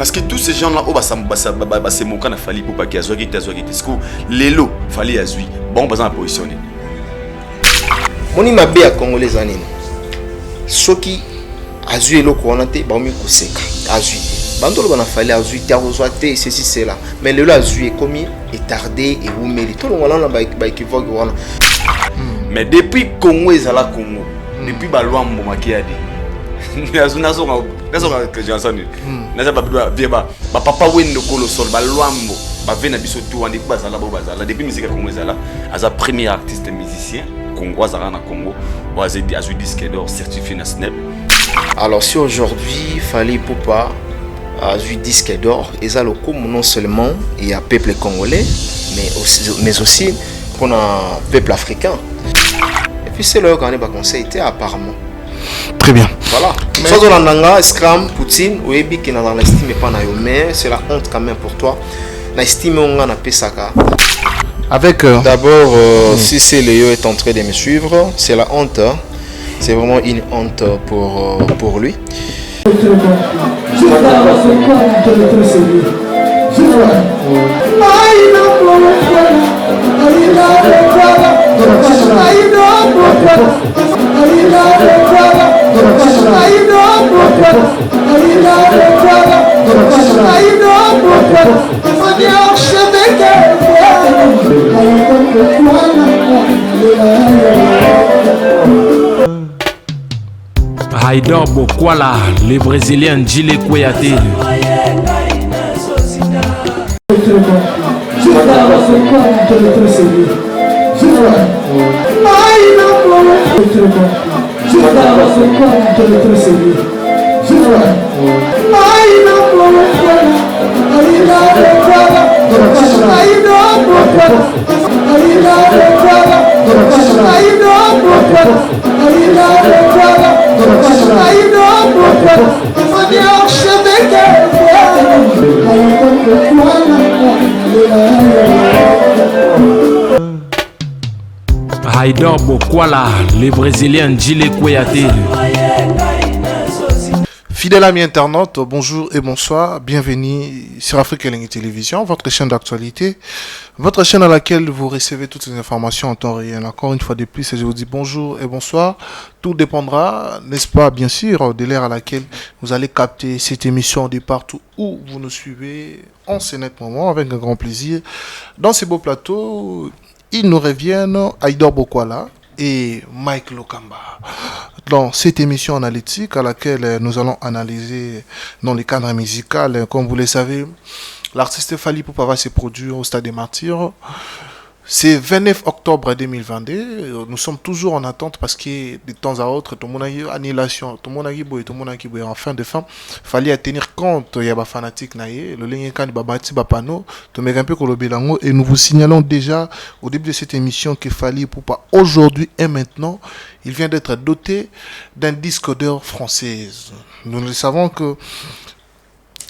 Parce que tous ces gens-là, c'est mon cas, fallait pour pas qu'ils aient ce que les lots, fallait azui. Bon, par exemple, positionné. Moni mabe à Congolais anine. Soki azui lo koanate ba mi koseka. Azui. Bandolo bana fallait azui terrozoate ceci cela. Mais le lo azui est commis est tardé et vous méritez. Tout le monde là ba équivoque wana. Mais depuis Congo ezala Congo. Depuis ba loi mbomaki adi. Que Johnson. Naza ba vieba ba papa wendo kolo sol ba lwambo ba vena biso tout andi bazala depuis musique Congo ezala as a premier artiste musicien congolais na Congo ou as a disque d'or certifié na SNEP. Alors si aujourd'hui Fally Ipupa a eu disque d'or, ils ont le coup non seulement il y a peuple congolais mais aussi pour le peuple africain. Et puis c'est là qu'on a conseillé apparemment. Très bien. Voilà. Soit dans l'anga, Scram, Poutine, ou Ebi qui n'a dans l'estime pas na yo, mais c'est la honte quand même pour toi. L'estime on a pesaka. Avec d'abord, si c'est Léo est en train de me suivre, c'est la honte. Hein. C'est vraiment une honte pour lui. Haïdor Bokwala, le Brésilien Djile Kouyaté. Haïdor Bokwala, le Brésilien Djile Kouyaté. Fidèles amis internautes, bonjour et bonsoir. Bienvenue sur Afrique Elengi Télévision, votre chaîne d'actualité, votre chaîne à laquelle vous recevez toutes les informations en temps réel. Encore une fois de plus, je vous dis bonjour et bonsoir. Tout dépendra, n'est-ce pas, bien sûr, de l'ère à laquelle vous allez capter cette émission de partout où vous nous suivez en ce net moment, avec un grand plaisir. Dans ces beaux plateaux, ils nous reviennent Haïdor Bokwala et Mike Lokamba. Dans cette émission analytique à laquelle nous allons analyser dans le cadre musical, comme vous le savez, l'artiste Fally Ipupa va se produire au Stade des Martyrs. C'est 29 octobre 2022. Nous sommes toujours en attente parce que de temps à autre, tout le monde a eu annulation, tout le monde a eu en fin de fin. Fallait tenir compte, il y a des fanatiques, le lien est bati bapano, et nous vous signalons déjà au début de cette émission que Fally Ipupa aujourd'hui et maintenant, il vient d'être doté d'un disque d'or française. Nous le savons que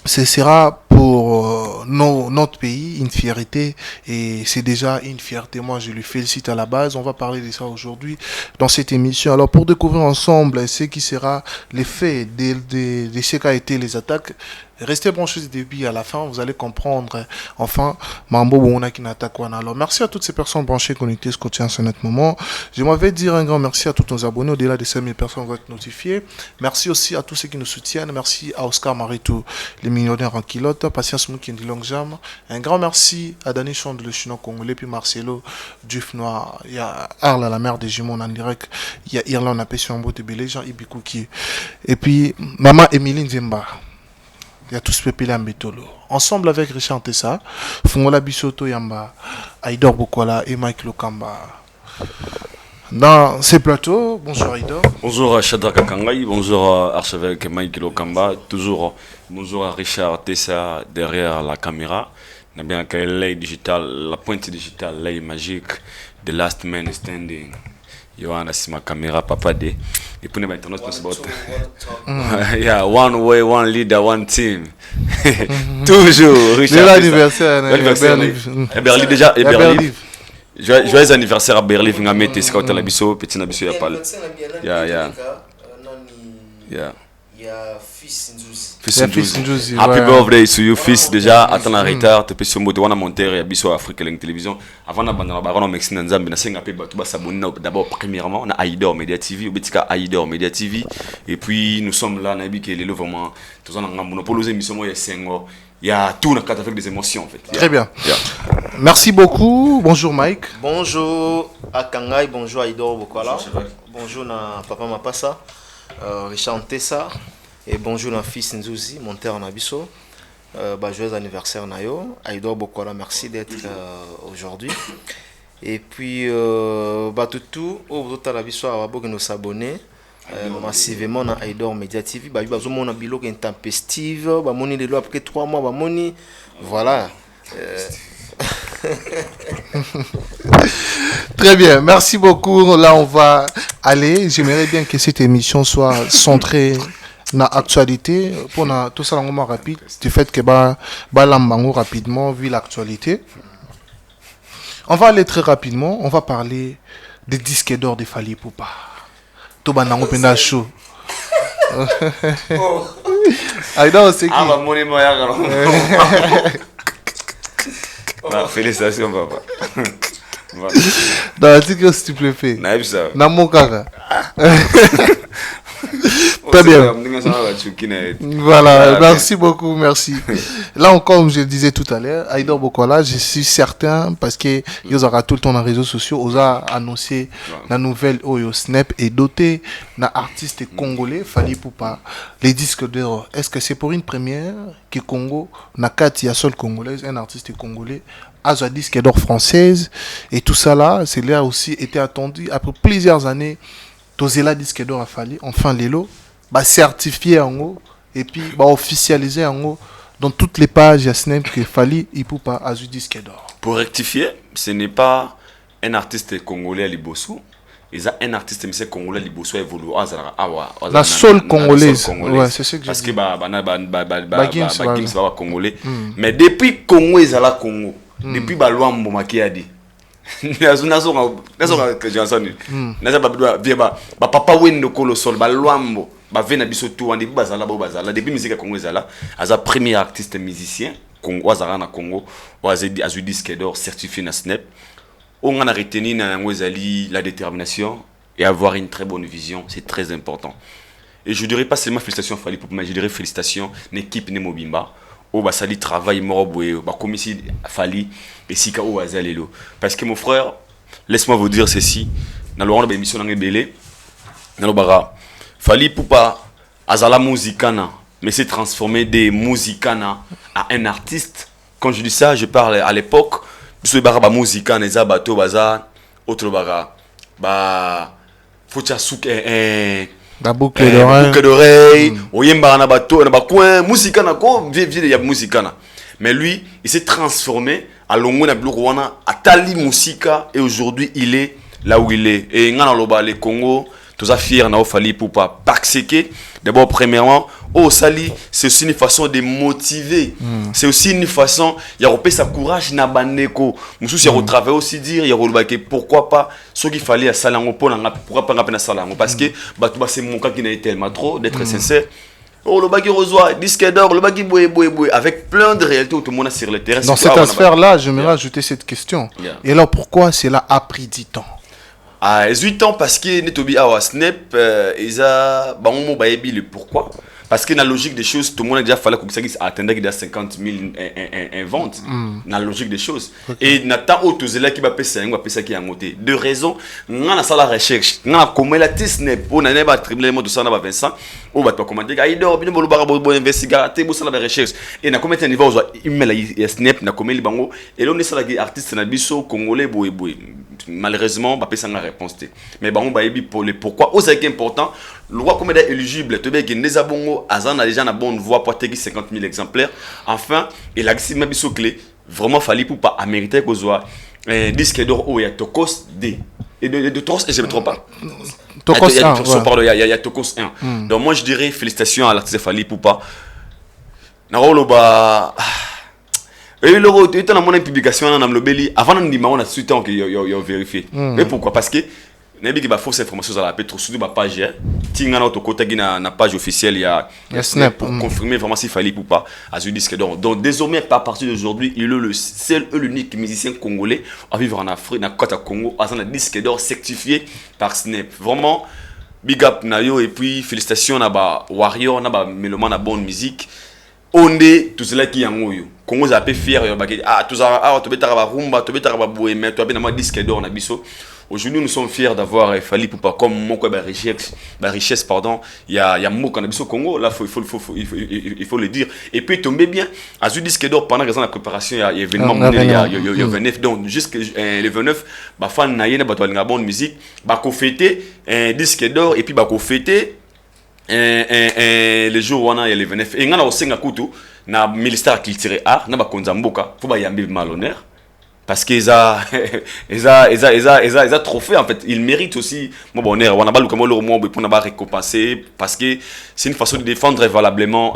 ce sera pour notre pays une fierté et c'est déjà une fierté. Moi, je lui félicite à la base. On va parler de ça aujourd'hui dans cette émission. Alors, pour découvrir ensemble ce qui sera l'effet de ce qu'a été les attaques, restez branchés du début à la fin, vous allez comprendre enfin Mambo Bouna qui n'attaque. Alors merci à toutes ces personnes branchées, connectées, scotchées en ce net moment. Je m'avais dire un grand merci à tous nos abonnés, au-delà de 5000 personnes vont être notifiées. Merci aussi à tous ceux qui nous soutiennent. Merci à Oscar Maritou, les millionnaires en kilote, Patience Moukindi Longjam. Un grand merci à Dani Chond, le chinois congolais, puis Marcelo Duf Noir. Il y a Arla, la mère des jumeaux en direct. Il y a Irlande, a Pession Botebele, Jean Ibikouki. Et puis Maman Emiline Zemba. Il y a tous peuplé à Mbetolo. Ensemble avec Richard Tessa, Fungola Bisoto Yamba, Haïdor Bokwala et Mike Lokamba. Dans ces plateaux, bonjour Haïdor. Bonjour à Shadraka Kangai, bonjour à archevêque Mike Lokamba, toujours bonjour à Richard Tessa derrière la caméra. On a bien l'œil digital, la pointe digitale, l'œil magique, The Last Man Standing. Yohana si ma caméra papa de et puis maintenant c'est about yeah, one way, one leader, one team. Toujours Richard. L'anniversaire Berlin déjà et Berlin. Joyeux anniversaire à Berlin, ngame te scout la biso petit na biso ya pal. Yeah. Il y a Fils Nzouzi. Fils Nzouzi, Happy ouais. birthday to you, fils. Déjà, attends en retard. Tu peux sur moto, on a monté et biso Afrique Link Télévision. Avant d'abandonner la baronne au Mexique, on a s'abonner d'abord premièrement, on a Aïdor Media TV, Obetika Aïdor Media TV. Et puis nous sommes là, on a vu que les vraiment, tous on a monopole aux émissions, il y a tout dans le cadre avec des émotions en fait. Très bien. Yeah. Merci beaucoup. Bonjour Mike. Bonjour à Kangai, bonjour à Idor Bokwala. Bonjour, Bonjour à Papa Mapassa, Richard Tessa. Et bonjour à Fils Nzouzi, monteur en Abisso. Joyeux anniversaire Nayo. À Idor Bokwala, merci d'être aujourd'hui. Et puis, tout, vous êtes à Abisso, à nous s'abonner. Massivement dans Aïdor Media TV, bah mon abilo qui est intempestive, bah moni de après 3 mois, bah moni, voilà. Très bien, merci beaucoup. Là, on va aller. J'aimerais bien que cette émission soit centrée dans l'actualité. Pour tout ça, on rapide. Du fait que l'ambango rapidement, vu l'actualité. On va aller très rapidement. On va parler des disques d'or de Fally Ipupa. Toba nango penda show. Aïda, c'est qui? Ah, bah, mon émoire, alors. Félicitations, papa. Dans la tique, s'il te plaît. Naïf, ça. Dans mon cas. Très bien. Voilà, merci beaucoup, merci. Là encore, comme je le disais tout à l'heure, Aïdor Bokwala, je suis certain, parce que ils aura tout le temps dans les réseaux sociaux, ils ont annoncé la nouvelle Oyo Snap et doté d'un artiste congolais, Fally Ipupa, les disques d'or. Est-ce que c'est pour une première que Congo, n'a qu'à la seule congolaise, un artiste congolais, a un disque d'or française, et tout ça là, c'est là aussi été attendu après plusieurs années. Tozela disque d'or a fallu, enfin l'élo, certifié en haut, et puis officialisé en haut dans toutes les pages, il y a Snap que Fally Ipupa a eu disque d'or. Pour rectifier, ce n'est pas un artiste congolais à Liboso, il y a un artiste mais congolais à Liboso évolue. La seule congolaise, ouais, c'est ce que parce je que Gims, c'est pas congolais. Mais depuis Congo, ils sont là Congo. Depuis Balouambo Makiadi. Papa wendo kolo sol balwambo bavena biso tout andi bazala bo bazala depuis musique Congo ezala aza premier artiste musicien Congo azara na Congo azedi azu disque d'or certifié na Snap on a retenu na ngozali la détermination et avoir une très bonne vision, c'est très important. Et je dirais pas seulement félicitations Fally Ipupa, mais je dirais félicitations l'équipe Nemobimba. Oh bah ça dit travail moroboué bah comme ici Fally et Sika ou Azalelo parce que mon frère laisse-moi vous dire ceci dans le rang de émission dans les belé dans le bara Fally Ipupa azala musicana mais c'est transformé des musicana à un artiste. Quand je dis ça je parle à l'époque ce bara ba musicana les abato baza autre bara bah faut ya souk la boucle d'oreille, oyemba na bato na bakouin, musicana ko vie ya musicana. Mais lui, il s'est transformé à longo na biloko wana atali musika et aujourd'hui il est là où il est. Et ngana loba le Congo, tous a fier na Fally Ipupa parce que d'abord premièrement, oh Sali, c'est aussi une façon de motiver. C'est aussi une façon il y a repé sa courage na bandeko. Musu il y a retravailler aussi dire il y a loba que pourquoi pas ce qu'il fallait à salango pour pourquoi pas na salango parce que bah c'est mon cas qui n'a été tellement trop d'être sincère. Oh, le bagui reçoit disque d'or, le bagui boué, avec plein de réalités où tout le monde est sur le terrain. Dans cette affaire-là, j'aimerais ajouter cette question. Et alors, pourquoi cela a pris 10 ans? Ah, 8 ans parce que Netobi Awa Snap, ils ont le pourquoi. Parce que dans la logique des choses, tout le monde a déjà fallu que ça attendait qu'il y a 50 000 ventes. Dans la logique des choses. Okay. Et Nathan Otozela qui va payer un ça qui a monté. De raison, on a la recherche. On a comme la Snap, on a pas triplé le mot de ça, on a Vincent. On va pas commenter. Il dort, bien bon barabo investigateur, bon ça la recherche. Et na combien de niveau email il Snap, na combien les bango. Et là on est sur la artiste na biso congolais boy. Malheureusement, pas payer la réponse. Mais bango ba yebi pour le pourquoi. C'est important. Le roi comme est éligible, tu veux que les abonnés Azan a déjà une bonne voix pour attaquer 50 000 exemplaires. Enfin, il a dit même clé. Vraiment, Fally Ipupa a mérité qu'on soit disque d'or où il y a Tokos D. Et de Tokos, je ne me trompe pas. Tokos 1. Pardon, il y a Tokos 1. Donc, moi, je dirais félicitations à l'artiste Fally Ipupa. Naroloba. Et le rôle, tu es dans mon publication, on a le belly. Avant, on a dit, on a suite, on a vérifié. Mais pourquoi? Parce que nabi ki ba fausse information à la pétro surtout ba page tinga na autokota gina na page officielle il y a Snap pour confirmer vraiment s'il fallait ou pas à ce disque d'or. Donc désormais à partir d'aujourd'hui il est le seul et l'unique musicien congolais à vivre en Afrique na côte à Congo à un disque d'or certifié par Snap. Vraiment big up nayo et puis félicitations na ba warrior na ba mélomane na bonne musique. Onde tout cela qui yango yo Congo za peu fier yo ba tout ça to betara ba rumba to betara ba bohème to be na disque d'or na biso. Aujourd'hui, nous sommes fiers d'avoir Fally Ipupa comme Moko richesse pardon. Il y a Moko na biso Congo là il faut le dire et puis tomber bien à ce disque d'or pendant raison de la préparation il y a événement il y a 29 donc jusque le 29 ba fan na yena ba to la bonne musique ba ko fêter un disque d'or et puis ba ko fêter les jours wana il y a le 29 et ngana osenga kutu na ministère culture art na ba konza mboka faut ba yambi malhonneur parce qu'ils a trophée en fait ils méritent aussi mon bonheur on a pas le comment le moment pour n'a pas récompenser parce que c'est une façon de défendre valablement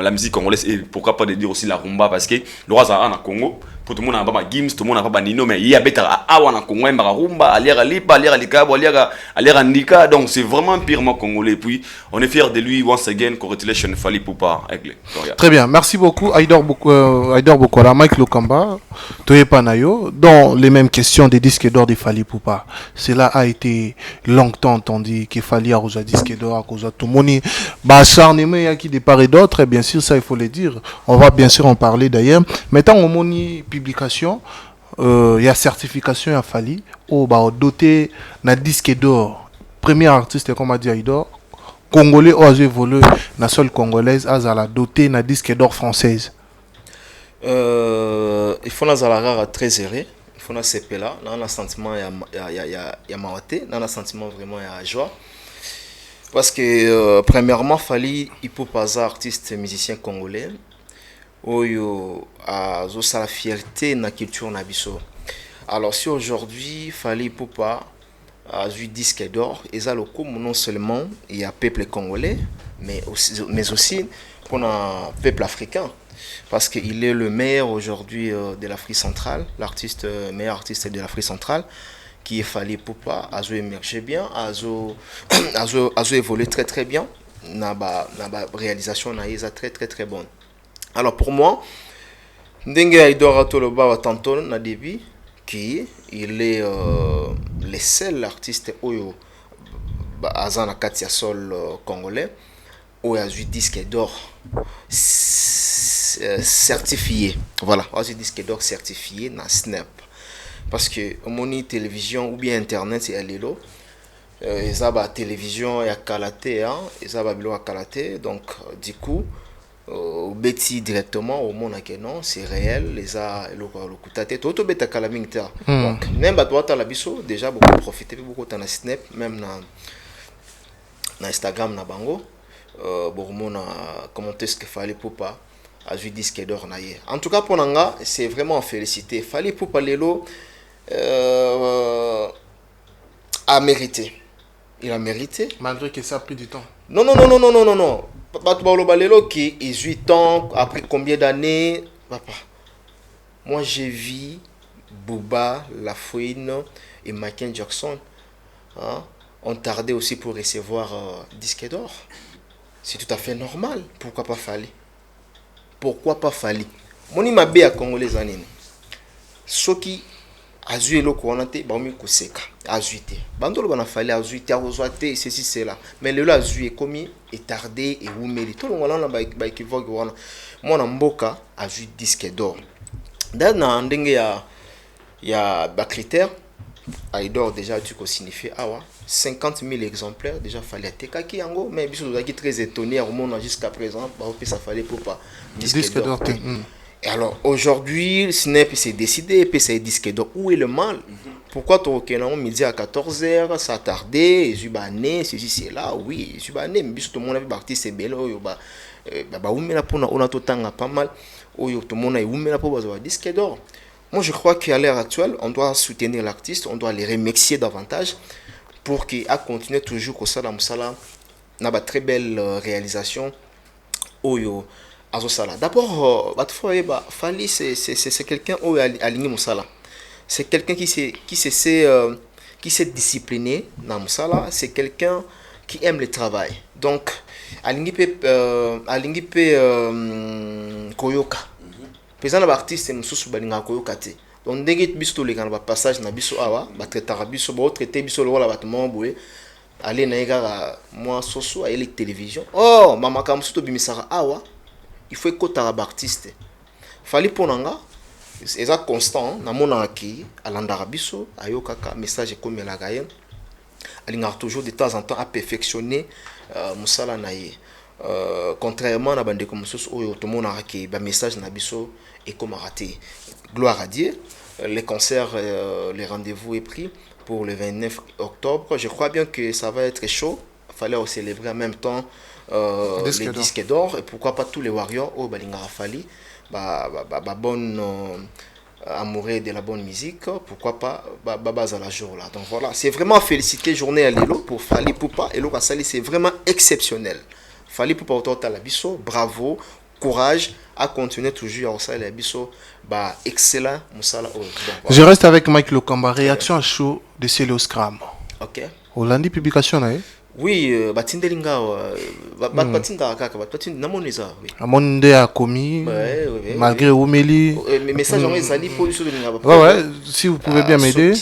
la musique congolaise et pourquoi pas de dire aussi la rumba parce que le roi a en Congo pour tout le monde n'a pas Gims tout le monde n'a pas Nino mais il y a bêta à en Congo la rumba à l'air à lipa à l'air à l'ikabo à l'air andika donc c'est vraiment purement congolais puis on est fiers de lui once again congratulations Fally Ipupa très bien merci beaucoup Aïdor Bokola Mike Lokamba Toyepa Nayo dans les mêmes questions des disques d'or de Fally Ipupa cela a été longtemps entendu qu'il fallait à Rosa disque d'or à cause de tout le monde acharnement il y a qui des part et d'autres et bien sûr ça il faut le dire on va bien sûr en parler d'ailleurs maintenant au moni publication il y a certification à Fally au doté na disque d'or premier artiste comme a dit Aïdor congolais ou a évolué na seule congolaise a la doté na disque d'or française il faut na zalara très serré il faut na sepela na un sentiment ya mawate na un sentiment vraiment ya joie parce que premièrement Fally Ipupa artiste musicien congolais oyo a la fierté na culture na biso. Alors si aujourd'hui Fally Ipupa a eu disque d'or et ça le coup non seulement il y a peuple congolais mais aussi pour un peuple africain parce qu'il est le meilleur aujourd'hui de l'Afrique centrale, l'artiste meilleur artiste de l'Afrique centrale qui est Fally Ipupa a émergé bien, a évolué très très bien, na réalisation na très bonne. Alors pour moi, Ndenge Aïdor Toloba Tanton na début qui il est le seul artiste oyo azana katia sol congolais oyo a eu disque d'or certifié. Voilà, a eu disque d'or certifié na Snap. Parce que moni télévision ou bien internet c'est allélo. Ils ont télévision et à Kalaté hein, ils ont bilo à Kalaté donc du coup Betty directement au monde que non c'est réel les a le kutate toto beta kalamingta donc même ba toi la biso déjà beaucoup profiter beaucoup dans Snap même na Instagram na bango beaucoup na commenter ce que Fally Ipupa a eu disque d'or na hier en tout cas pour nanga c'est vraiment félicité Fally Ipupa lelo a mérité il a mérité malgré que ça a pris du temps non qui 18 ans après combien d'années papa moi j'ai vu Booba Lafouine et Michael Jackson hein, ont tardé aussi pour recevoir disque d'or c'est tout à fait normal pourquoi pas Fally moni mabe ya congolais anini soki azui eloko wana te baomi koseka azui te bandolo bana Fally azui te akozwa te ceci cela mais lelo azui ekomi etardé et umeli to longola na ba equivoque wana mwana mboka azui disque d'or dans ndenge ya ba critère Aïdor déjà tu ko signifier awa 50 000 exemplaires déjà Fally atekaki yango mais biso tozaki très étonné au monde jusqu'à présent ba opesa Fally Ipupa disque d'or. Et alors aujourd'hui, Snap s'est décidé et puis c'est disque d'or. Où est le mal? Pourquoi tu as midi à 14h, ça a tardé, et Zubané, ceci, c'est là, oui, Zubané, mais tout le monde avait parti, c'est belle, on a tout temps pas mal, tout le monde a eu pour avoir disque d'or. Moi je crois qu'à l'heure actuelle, on doit soutenir l'artiste, on doit les remercier davantage pour qu'il a continué toujours au Salam Salam, on a une très belle réalisation. D'abord, Fally c'est quelqu'un qui aligné Moussala. C'est quelqu'un qui qui s'est discipliné dans Moussala, c'est quelqu'un qui aime le travail. Donc, alingi pe koyoka. Pesa na artiste mususu balinga koyoka te. Donc ndenge biso le kana ba passage na biso awa, ba traiter biso ba traiter biso le wala batmo boye. Aller na ega moi soso à la télévision. Oh, mama kamsu to bimisara awa. Il faut écouter ba artiste. Fali ponanga eza constant na mona ki alandara biso ayokaka message comme la gayen. Alinga toujours de temps en temps à perfectionner musala na ye. Contrairement à bande comme ça oyo to mona ki ba message na biso et comme raté. Gloire à Dieu. Les concerts, les rendez-vous est pris pour le 29 octobre. Je crois bien que ça va être chaud. Il fallait aussi célébrer en même temps les disques d'or. Et pourquoi pas tous les warriors au Balinga Rafali. Bonne amoureux de la bonne musique. Pourquoi pas base à la jour là. Donc voilà, c'est vraiment félicité journée à l'élo pour Fali Poupa. Elo Kasali, c'est vraiment exceptionnel. Fali Poupa autour de la biso, bravo. Courage à continuer toujours à ça les biso excellent musala. Je reste avec Mike Lokamba. Réaction à chaud de Célio Scram. OK. Hollandi publication là. Oui, batindelinga batinda kaka batinda namoneza oui. Amonde a commis malgré Omeli. Message en ezali pour sur delinga. Ouais, si vous pouvez bien m'aider.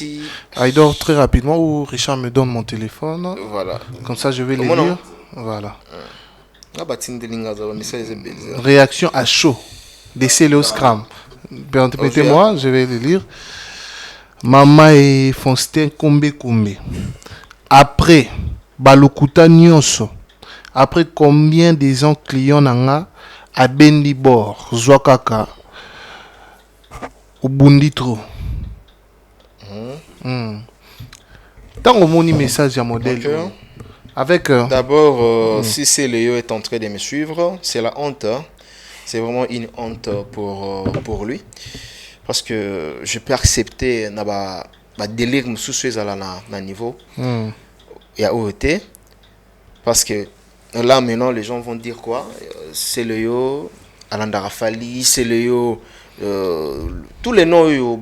Aïdor très rapidement ou Richard me donne mon téléphone. Voilà. Comme ça je vais les lire. Voilà. Réaction à chaud de Célio Scram. Permettez-moi, je vais le lire. Mama et Fonstin Kombe. Après Balokuta Nyonso, après combien des ans clients nanga à Bendibor, Zwakaka, au Bunditro. Tant au moni message à modèle. Avec d'abord, si Célio est en train de me suivre, c'est la honte. Hein. C'est vraiment une honte pour lui. Parce que je peux accepter ma délire na niveau. Il y a OET. Parce que là maintenant les gens vont dire quoi? Célio, Alanda Rafali, Célio. Tous les noms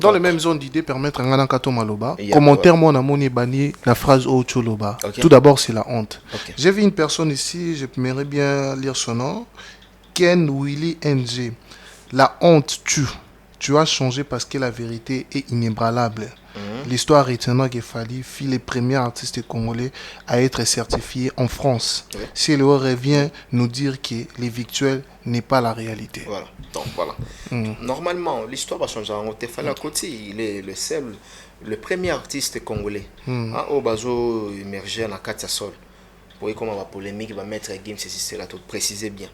dans les mêmes zones d'idées permettre un kato maloba commentaire mon amoni bani la phrase au choloba. Tout d'abord c'est la honte. J'ai vu une personne ici, j'aimerais bien lire son nom, Ken Willy NG. La honte tue. Tu as changé parce que la vérité est inébranlable. L'histoire retiendra que Fali fut le premier artiste congolais à être certifié en France. Si le revient nous dire que les victuels n'est pas la réalité. Voilà. Donc voilà. Normalement, l'histoire va changer. Fali à côté, il est le premier artiste congolais. Au bazo émergé dans Katia Sol. Vous voyez comment la polémique va mettre game, c'est là, tout préciser bien.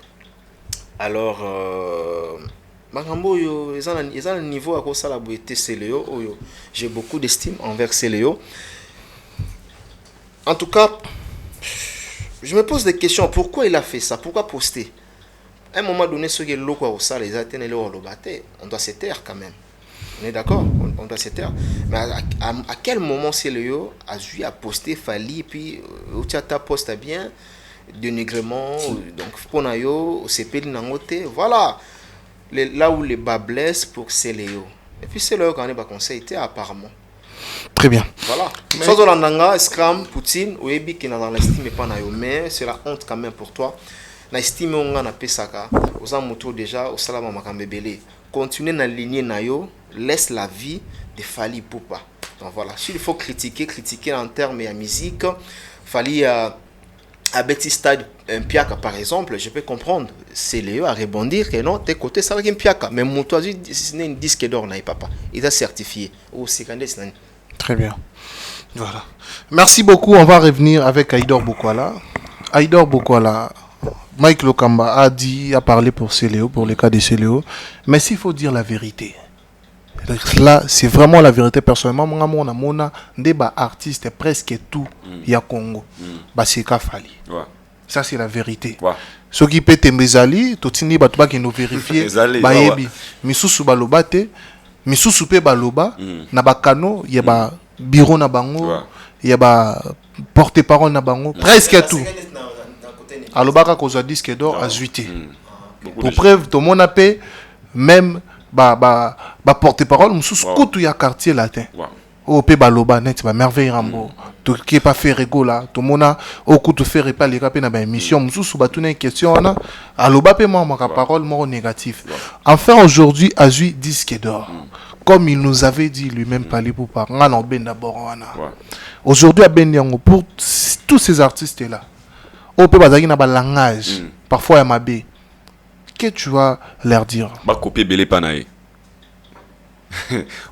Alors, ils ont un niveau à cause de la beauté Célio. J'ai beaucoup d'estime envers Célio. En tout cas, je me pose des questions. Pourquoi il a fait ça? Pourquoi poster? À un moment donné, ceux qui ont on doit se taire quand même. On est d'accord? On doit se taire. Mais à quel moment Célio a joué à poster Fali, puis Outiata poste bien, dénigrement, donc Ponayo, CP Nangote, voilà. Là où les bas blessent pour Célio. Et puis c'est là qu'on a conseil apparemment. Très bien. Voilà. Sans Olandanga, Scram, Poutine, Oebi qui n'a dans l'estime pas nayo, mais c'est la honte quand même pour toi. Na estime on a pesaka, aux amoutous déjà, au salama makambebele. Continuez dans la lignée nayo, laisse la vie de Fali Poupa. Donc voilà. S'il faut critiquer en termes de musique, Fali à Betty Stade, un piaka par exemple, je peux comprendre. C'est Léo à rebondir que non, tes côtés, ça va être un piaka. Mais mon toit, c'est un disque d'or, papa. Il a certifié. Très bien. Voilà. Merci beaucoup. On va revenir avec Aïdor Bokwala. Aïdor Bokwala, Mike Lokamba a parlé pour Célio, pour le cas de Célio. Mais s'il faut dire la vérité, là, c'est vraiment la vérité. Personnellement, mon artiste presque tout, il y a Congo. C'est Fali. Ça, c'est la vérité. Ce qui peut être Mbezali, Totini Batba qui nous vérifie, Bayebi, Misusu Balobate, Misusu Pe Baloba, Nabakano, il y a bureau Nabango, il y a porte-parole Nabango, presque tout. Alobaka cause disque d'or à Zuité. Pour preuve, tout le monde a payé, même porte-parole, Misusu Koutou ya quartier latin. au pe baloba net ba merveille rambo to qui pas fait rigola to mona au coup to faire pas les rapper na ba émission mususu ba tuna question wana aloba pe moi ma parole mort négatif. Enfin aujourd'hui Azui disque d'or. Comme il nous avait dit lui-même Fally Ipupa ngana ben d'abord wana. Aujourd'hui à Bendiango pour tous ces artistes là. Au pe bazaki na ba langage parfois ya mabe. Qu'est-ce que tu vas leur dire? Ba copier belé panaï.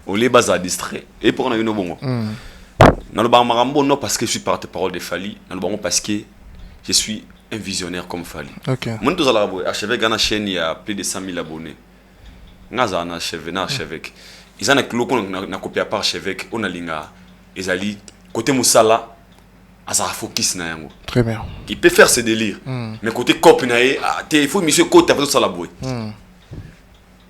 On les base à distrait et pour on a une bongo. Dans le bar Marambo non parce que je suis porte-parole de Fally, dans le bar parce que je suis un visionnaire comme Fally. OK. Moi tous à la archevêque Gana chaîne il y a plus de 100 000 abonnés. Ngaza na archevêque. Ils en a que l'on a copié par archevêque on a linga ils ali côté Moussala ça focus na yango. Très bien. Il peut faire ses délires. Mais côté cop naé il faut monsieur côté faire ça la boue.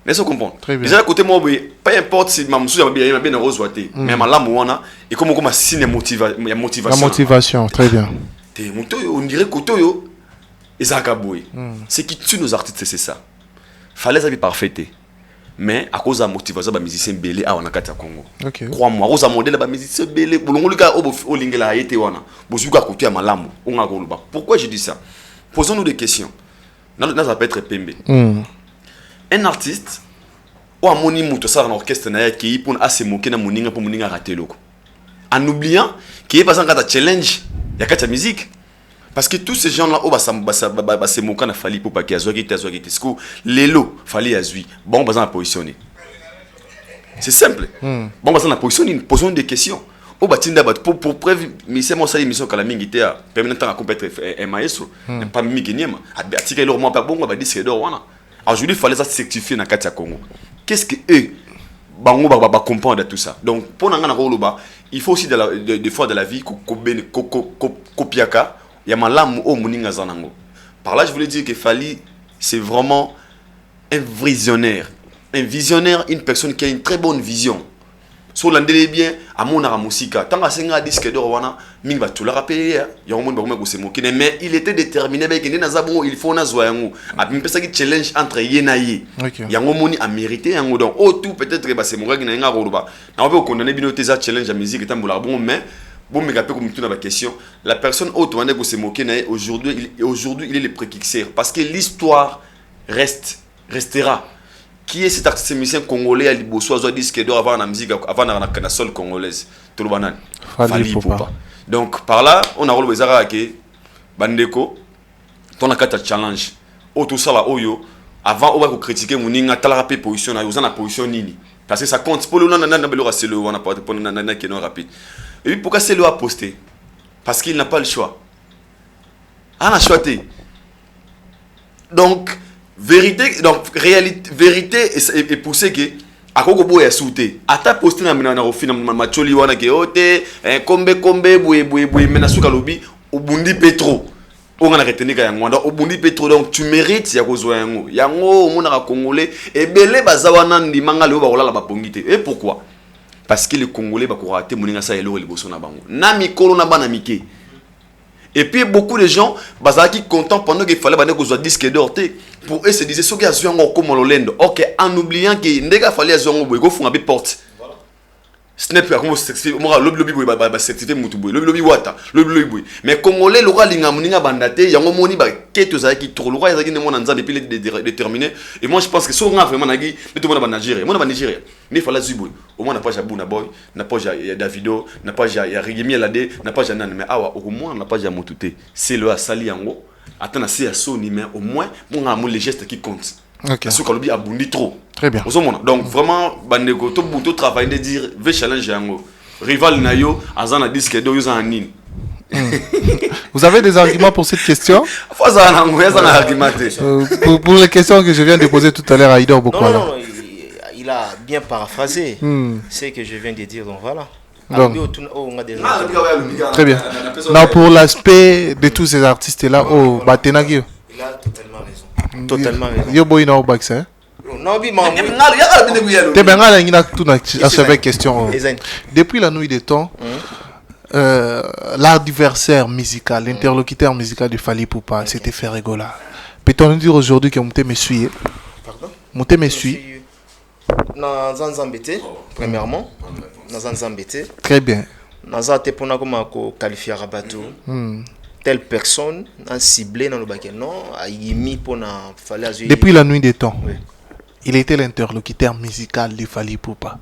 Mais ça comprend. Très bien. Déjà à côté moi peu importe si ma monsieur bien bien rose waté mais ma lame wana et comme signe motivation. La motivation, très bien. Té moto on dirait côté yo ezaka boue. Ce qui tue nos artistes c'est ça. Fallait ça vie parfaite. Mais à cause de la motivation ba musicien belé a wana kati ya Congo. OK. Crois-moi, cause modèle ba musicien belé bolongolika o lingela été wana. Bozuka côté ya malamu on a koloba. Pourquoi je dis ça? Posons-nous des questions. Ça peut être pembe. Un artiste ou un moni muto ça dans orchestre na qui pour assez moquer na moninga pour moninga rater loko. En oubliant qu'il est pas en cas de challenge, il y a quatre musique. Parce que tous ces gens-là, se moquent na Fally Ipupa qui a joué, Lelo, Fally Azui, bon, on positionné. C'est simple. Bon, on positionné, posons des questions. Au batinda pour preuve, mais c'est moi ça l'émission que la mingi était à permettre de compétre un maestro, pas mingi niema. Atika leur moi pas bon, on va dire c'est d'or wana. Aujourd'hui, il fallait ça certifier dans Katia Congo. Qu'est-ce que eux bango ba comprendre tout ça. Donc pour nangana roloba, il faut aussi des fois de la vie kopiaka ya malamu o muninga zanango. Par là, je voulais dire que Fally c'est vraiment un visionnaire. Un visionnaire, une personne qui a une très bonne vision. Sur l'andélé bien, à mon aramusika. Tant que c'est un disque d'or, wana, ming va tout le rappeler. Il y a un monde qui se moque. Mais il était déterminé. Il faut un zoyango. A même ça qui challenge entre yenaye. Il y a un monde à mériter. Donc, oh tout peut-être que c'est mon gars qui n'a pas de on va condamner bien tes challenge à musique et tant bon mais bon mais comme tout dans la question, la personne autre qui se moque aujourd'hui il est le précurseur parce que l'histoire restera. Qui est cet artiste musicien congolais à Liboso à disque d'or avant la musique avant la sol congolaise tout le banane Fally Ipupa. Donc par là on a relevé ça que bandeko ton a quatre challenge au tout ça là oyo avant on va critiquer moninga talapé position na na position nini parce que ça compte pour le nan belo c'est le on a pas pour nan qui non rapide et puis pourquoi c'est le a posté parce qu'il n'a pas le choix a choisi donc vérité donc réalité vérité et pousser que akoko boya souté ata poster na au final macholi wana ke ote kombe boye mena suka lobi obundi petro on a retenu ka yango obundi petro donc tu mérites ya kozwa yango mona ka congolais et belé bazawana ndimanga le ba kolala ba pongité et pourquoi parce que les congolais ba ko rater moninga sa elo liboso na bango na mikolo na bana mike. Et puis beaucoup de gens qui content pendant qu'il fallait que soit disque d'or pour eux se disaient ce qui a joué encore comme l'Olendo. OK, en oubliant que ndega fallait jouer en boy faut une porte. Snap comme certifié moi lobby boy ba certifié mutu boy lobby wata lobby boy mais congolais lora linga muninga bandate yango moni ba keto za ki trop lora za ki ne mona nza depuis déterminé et moi je pense que so nga vraiment nagi tout le monde ba Nigeria moi ba Nigeria ni fallait zuboy au moins na page ya Buna Boy na page ya Davido na page ya Rigimi Alade na page ya Nan mais awa au moins na page ya Motute c'est le asali yango attends c'est à Sony mais au moins bon a les gestes qui comptent. OK. Parce que lobi abundi trop. Très bien. Donc vraiment bandeko to buto travail de dire ve challenge yango. Rival nayo azana disque do yuza nini. Vous avez des arguments pour cette question? Faut ça na argumenter. Pour les questions que je viens de poser tout à l'heure à Idor Bokwala. Non, il a bien paraphrasé ce que je viens de dire donc voilà. Donc, très bien. Non, pour l'aspect de tous ces artistes là au Batenagio. Il a totalement raison. Totalement raison. Yo boy na obax hein. Non bi ma. Te benga ngina tout na avec question. Depuis la nuit des temps, l'adversaire musical, l'interlocuteur musical de Fally Ipupa, c'était Ferregola. Peut-on nous dire aujourd'hui que Mouté me suit? Pardon? Mouté me suit. Non, Zanzambete, premièrement. naza nzambe te. Très bien. Naza te pona koma ko qualifier rabato. Telle personne a ciblé dans le baquet non, a yimi pona fallait azui. Depuis la nuit des temps. Oui. Il était l'interlocuteur musical de Fally Ipupa.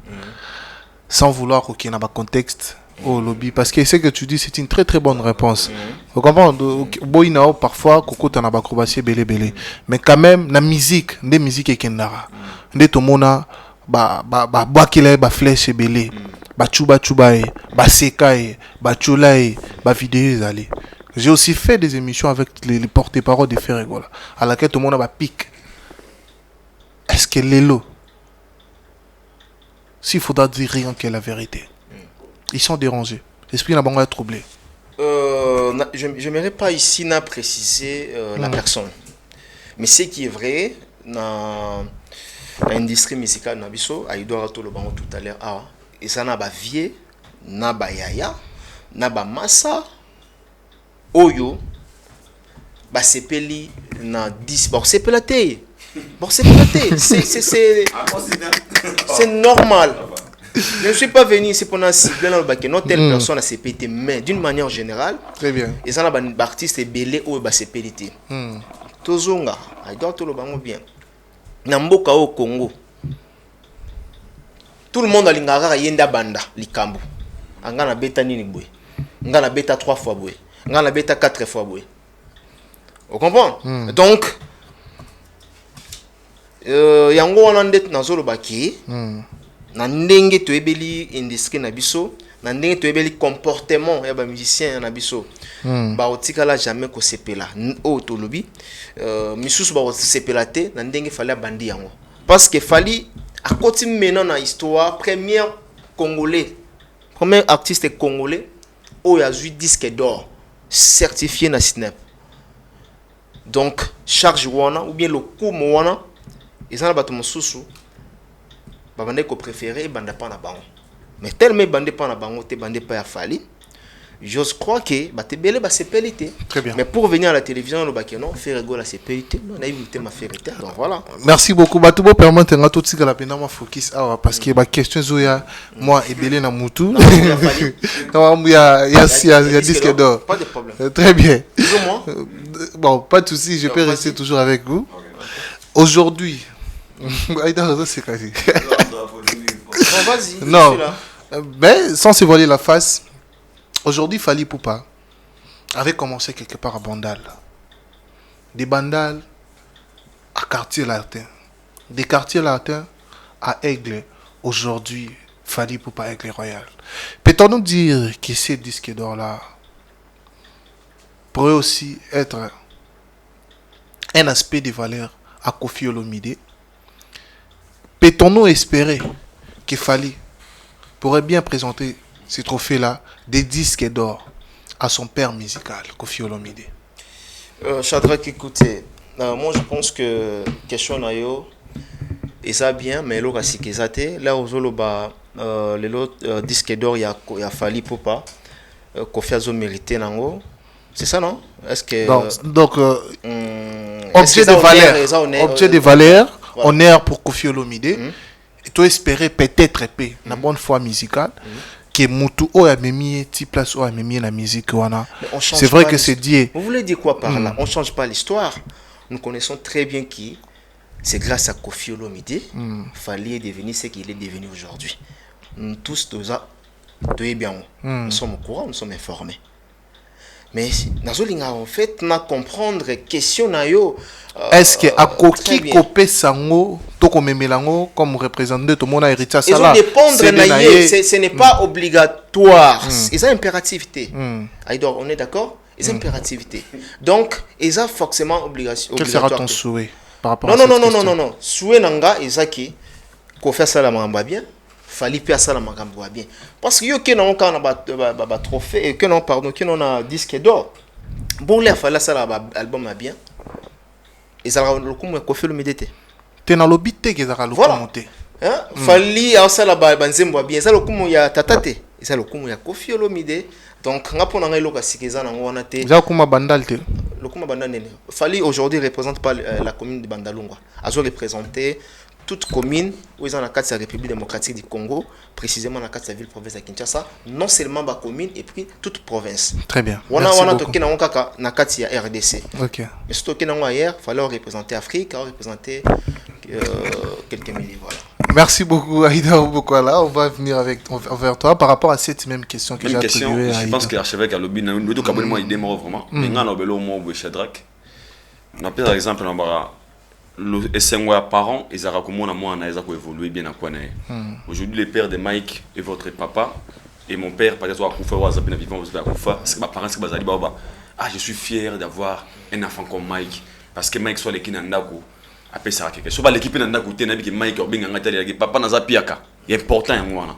Sans vouloir qu'il y ait un contexte au lobby. Parce que ce que tu dis, c'est une très très bonne réponse. Vous comprenez? Parfois, Coco t'en a acrobatie belé belé. Mais quand même, la musique, des musiques et kendara. Des tomona, bakile, flèche belé. Chuba sekae, chulae, vidéo allez. J'ai aussi fait des émissions avec les porte-paroles de Ferregola, à laquelle tout le monde a pique. Est-ce que Lélo, s'il faudra dire rien que la vérité, ils sont dérangés. L'esprit n'a pas troublé. Je n'aimerais pas ici préciser la personne. Mais ce qui est vrai, dans l'industrie musicale, Aïdora tout à l'heure, et ça n'a pas vie, n'a pas yaya, n'a pas massa, oyo, c'est peli, na 10, c'est pelaté. C'est normal. Je ne suis pas venu ici pour cibler dans le bac. Non, telle personne a CPT, mais d'une manière générale, très bien. Et ça, un artiste belé ou CPT. Tozonga, il doit tout le bango bien. Namboka au Congo. Tout le monde a l'ingara yenda banda, likambo. Angana beta nini boy. Angana beta 3 fois boy. Angana beta 4 fois boy. Vous comprenez? Donc, yango wana ndet nazolo baki na ndenge to ebeli industrie na biso na ndenge to ebeli comportement ya ba musicien na biso ba otikala jamais ko sepela o to lobi misusu ba sepela te na ndenge fallait bandi yango parce que fali a continué maintenant na histoire premier artiste congolais o ya eu disque d'or certifié na SNEP. Donc charge wana ou bien le coup wana ils ont battu mon sous babande ko préféré bande pas na bango mais tellement bande pas na bango te bande pas ya Fally. Je crois que ba te belé ba sepelité. Très bien. Mais pour venir à la télévision le baké non faire rigolo la sepelité non na évité ma férité donc voilà. Merci beaucoup batubo permettre nga tout tika la pena ma focus parce que ba question zoya moi et belé na mutu non il y a disque d'or. Pas de problème. Très bien. Dis-moi. Bon, pas de souci, je peux rester toujours avec vous. Aujourd'hui, c'est quasi. Vas-y. Non, mais sans se voiler la face, aujourd'hui, Fally Ipupa avait commencé quelque part à Bandal. Des Bandal à Quartier Latin. Des Quartiers Latins à Aigle. Aujourd'hui, Fally Ipupa Aigle Royal. Peut-on nous dire que ces disques d'or-là pourrait aussi être un aspect de valeur à Koffi Olomide? Peut-on espérer que Fally pourrait bien présenter ces trophées-là, des disques d'or, à son père musical, Koffi Olomide? Shadrach, écoutez, moi je pense que question nayo et ça bien, mais l'autre c'est que ça là aux oloba les disques d'or il y a Fally Ipupa, Koffi Azo mérité nango. C'est ça, non? Est-ce que donc objet de valeur, objet de valeur, honneur pour Koffi Olomide. Et tu espérer peut-être la bonne foi musicale que Moutou a mis place ou a mis la musique wana. C'est vrai que c'est dit. Vous voulez dire quoi par là? On change pas l'histoire. Nous connaissons très bien qui c'est grâce à Koffi Olomide Fally est devenu ce qu'il est devenu aujourd'hui. Nous tous nous sommes au courant, nous sommes informés. Mais nazolinga en fait na comprendre question na yo est-ce que à koki kopé sango to komemelango comme représentant de tout monde héritier ça là ce n'est pas obligatoire c'est impérativité Aïdor on est d'accord c'est impérativité donc ils ont forcément obligation quel sera ton souhait par rapport à cette question? Non souhait nanga ezaki ko faire ça la mamba bien Fally Ipupa ça la makambo bien parce que yo ke na on ba trophée et que non pardon que non a disque d'or bon les Fally ça la album a bien et ça le coup Koffi Olomide te na lobité que ça le commenter hein Fally ça la banzembo bien ça le coup ya tatate et ça le coup ya Koffi Olomide donc nga pona ngai loka sikeza na ngona te za kuma bandal te le kuma bandal nene Fally aujourd'hui représente pas la commune de Bandalungwa azo représenter toute commune où ils ont la carte de la République démocratique du Congo, précisément la carte de la ville province de Kinshasa, non seulement la commune et puis toute province. Très bien. On Merci a beaucoup. la carte de la RDC. Ok. Mais surtout qu'il ailleurs, il fallait représenter l'Afrique, représenter quelques milliers. Voilà. Merci beaucoup, Aïda Obokwala. On va venir vers toi par rapport à cette même question que j'ai attribuée à je Aïda. pense que l'archevêque a lobby, nous devons moi il démarre vraiment. Mais nous avons besoin de Shadrach. On a par exemple le SNW parents, ils ont comment on a évolué bien à quoi. Aujourd'hui les pères de Mike et votre papa et mon père par exemple à Koufa ou à Zabina vivant à Koufa, c'est que mes parents c'est que bazali baba. Ah je suis fier d'avoir un enfant comme Mike parce que Mike soit l'équipe n'andako. Après ça quelque chose. L'équipe n'andako t'es n'abi que Mike obinga ngata papa naza piaka. Il est important en moi.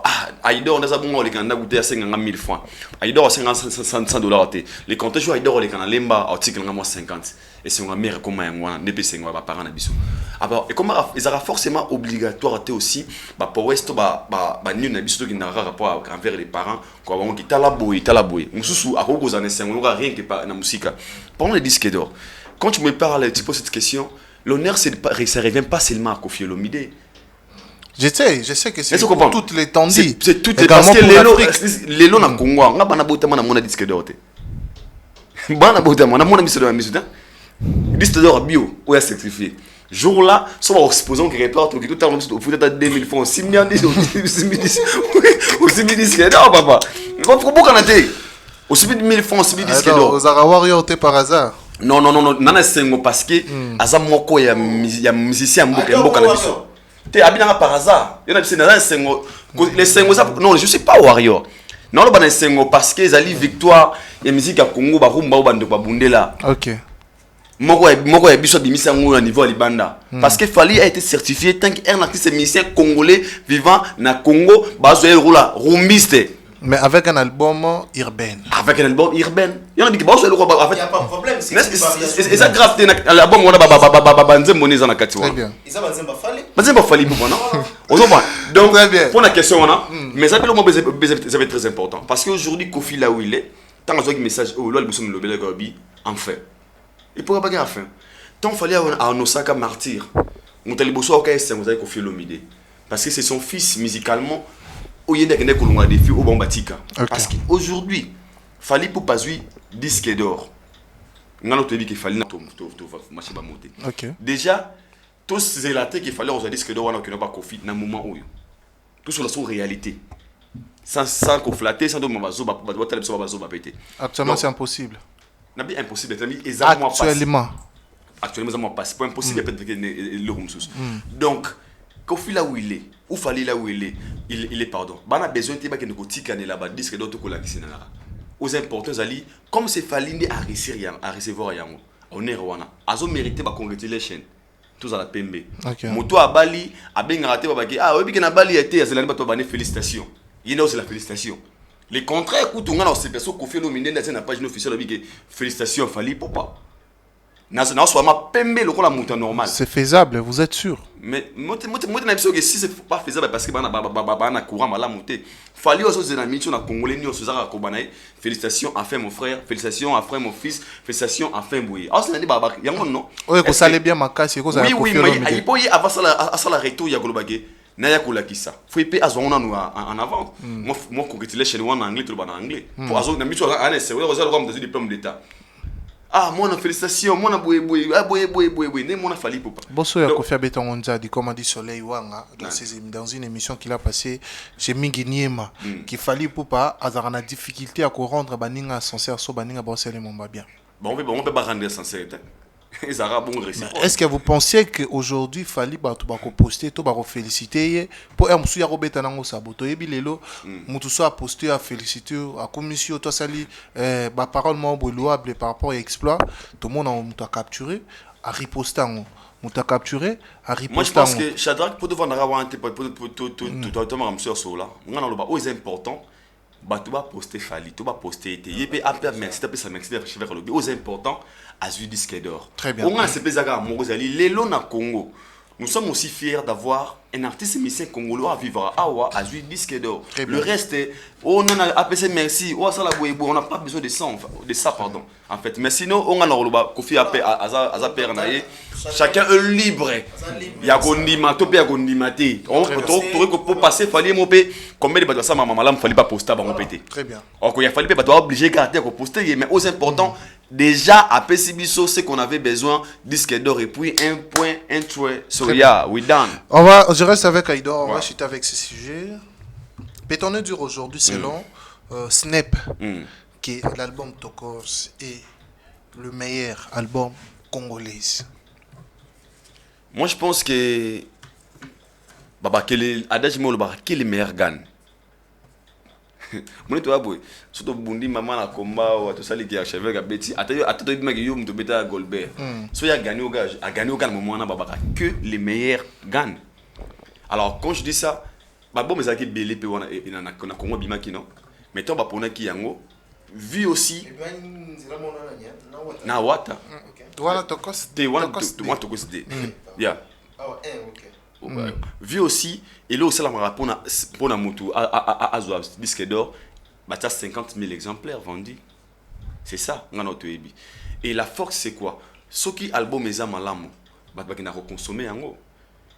Ah, Aïdor, on a bon les candidat goûté à 50 000 francs. Aïdor, 100 dollars. Les comptes jouent Aïdor, les candidat lemba, article 50. Et c'est une mère comme moi, ne peut pas par an abisso. Alors, et comment ils aura forcément obligatoire aussi, pour ouest, nous n'abisso qui n'a rapport envers les parents, quoi, on dit talaboy. Moussou, à cause d'un essai, on n'aura rien que par la musique. Pendant les disques d'or, quand tu me parles, tu poses cette question, l'honneur, ça ne revient pas seulement à Kofi Olomide. Je sais que c'est pour toutes les tendis. C'est toutes les parce que les lots na Congo, on a pas bota na mona disque d'or. Bana bota na mona mise de la musique. Disque d'or bio ou est certifié. Jour là, soit exposant qui reporte qui tout à l'heure vous êtes à 2000 francs, 6 millions ou 6 000 disques d'or papa. On faut beaucoup canate. Au 6 000 francs, 6 000 disques d'or. Aux Arawario par hasard. Non, nana sengo parce que azam moko ya musicien mboka na biso. Tu as par hasard. Il y a des sengo. Les sengo, non, je ne suis pas warrior. Non, le sengo parce que les victoire et musique à Congo, Barumba ou Bande Babundela. Ok. Moko est biso bimisa ngo à niveau Libanda. Parce que Fali a été certifié tant qu'un artiste musicien congolais vivant na Congo, bazoé roula, rumbiste. Mais avec un album urbain. Avec un album urbain. Il y en a qui bazoé le roi. Il n'y a pas de problème. C'est ça grave. L'album on a babanze monnaie na kati. Très bien. Ils ont Fali. Vas-y, pas Fali pour non. Donc, pour la question, on a. Mais ça, c'est très important. Parce qu'aujourd'hui, Kofi, là où il est, tant que message, oh, là, il me le enfin. Il pourrait pas gagner enfin. Tant qu'il fallait à Osaka martyr, on t'a dit, vous avez Kofi Olomide. Parce que c'est son fils, musicalement, où il y a des défis au Bambatika. Parce qu'aujourd'hui, Fali pour pas jouer disque d'or. On a notre dit qu'il fallait monter. Déjà, tous ces élatés qu'il fallait aux disques d'or, on n'a pas Kofi dans un moment où. Tout sur la réalité. Sans conflater, sans demander actuellement, c'est impossible. C'est impossible. Actuellement, c'est pas impossible. Donc, Kofi là où il est, ou Fali là où il est pardon. On a besoin de que nous tiquions là-bas, disque d'or, tout le monde. Aux importants, comme c'est Fali à recevoir, on est Rwanda. Ils ont mérité ma congratulation. Tous à la PMB. Moto à Bali, à Bengarate, ah oui, que Bali était, c'est l'année de félicitations. Il y a aussi la félicitation. Les contraires, écoute, on a ces personnes qui ont fait nominer dans la page officielle, félicitations, Fali, pourquoi? C'est faisable, vous êtes sûr? Mais moi, si c'est pas faisable parce que bana courant malamu te. Fali aussi na mission na congolais ni aussi za kobana. Félicitations enfin mon frère, félicitations enfin mon fils, félicitations enfin Boye. Ah c'est baba yango non. Oui, que ça allait bien makasi ko za. Oui, mais il peut y avoir ça la retour ya kolobage. Na ya kolakisa. Faut épée azona nous en avant. Moi congratulation en anglais tout en anglais. Pour azona na mission ana c'est ouais ça le roi de diplôme d'état. Ah, moi, félicitations, moi, boye, ne moi, Fali Poupa. Bosso ya Kofi Beton Onza dit comme a dit Soleil Wanga dans une émission qu'il a passée chez Mingi Niema qui Fali Poupa a une difficulté à rendre baninga sincère so baninga bossele mon bien. Bon, on peut pas rendre sincère. Est-ce que vous pensiez qu'aujourd'hui Fali batu bako poster to bako féliciter pour un suya robeta nango saboto yebi lelo mutu so a poster a féliciter a commission to sali ba parole mo louable par rapport à exploit tout le monde a mutu a capturé a riposter ngo mutu a capturé a riposter. Moi je pense que Shadrach pour devant avoir un tout monsieur so là on a le ba c'est important. Tu vas poster Fali, tu vas poster et merci, tu vas merci vers le c'est important à ce disque d'or. Très bien. On a ces pézaga Morozali, les lots na Congo. nous sommes aussi fiers d'avoir un artiste musicien congolais à vivre à Awa, à jouer disque d'or. Le reste, on a appelé merci, on n'a pas besoin de ça, pardon. En fait, mais sinon, on a le Kofi chacun est libre. Il y a Gondima, il y a Gondima. Pour passer, il fallait m'opérer. Combien de bâtiments ça, maman, il ne fallait pas poster avant de péter. Très bien. Il fallait pas obligé de garder pour poster, mais aux importants. Déjà, à PCBiso, c'est qu'on avait besoin disque d'or et puis un point, un trait. So yeah, we done. Je reste avec Aïdor, on va chuter avec ce sujet. Pétonné dur aujourd'hui, selon Snap, qui est l'album Tokos est le meilleur album congolais. Moi, je pense que Baba, quel est le meilleur gagne? Mon toi boy surtout bundi maman la combat ou tout ça les qui achève ga beti attends il m'a dit yo me beta Goldberg so il a gagné au gage a gagné au gagne moment na baba que les meilleurs gagnent. Alors quand je dis ça babo mais ça qui belé pe wana na Congo bimaki non mais toi ba pona ki yango vu aussi na wata voilà Tokos te wana Tokos de yeah vu aussi et là aussi la pour la moto à disque d'or bah tu as 50 000 exemplaires vendus, c'est ça on a et la force c'est quoi ce qui album est malamu bah tu vas consommer yango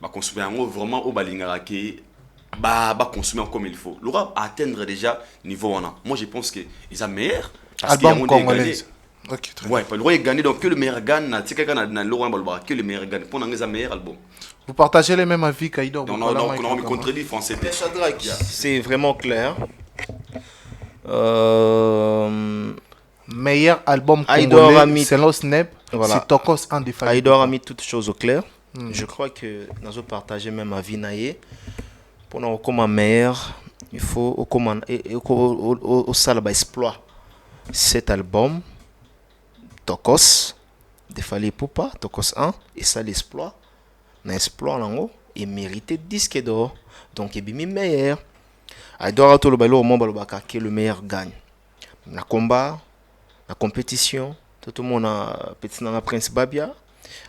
bah consommer yango vraiment au balingara qui bah consommer comme il faut l'aura atteindre déjà niveau on a moi je pense que ils ont meilleur album congolais. Ok, très ouais, le roi est gagné donc que le meilleur gagne, que le meilleur gagne pour un meilleur album. Vous partagez les mêmes avis qu'Aïdor? Non, on me contredit français. C'est vraiment clair. Meilleur album congolais, c'est Snap, voilà. C'est Tokos en défense. Aïdor a mis toutes choses au clair. Je crois que nous avons partagé même avis naïe. Pour nous comme meilleur, il faut au salba exploit cet album. Tokos, Defali Poupa, Tokos 1, et ça l'exploit. L'exploit là-haut, et mérité disque d'or. Donc il est meilleur. Aïdor a tout le balo au monde qui est le meilleur gagne. Na combat, la compétition, tout le monde a petit dans Prince Babia,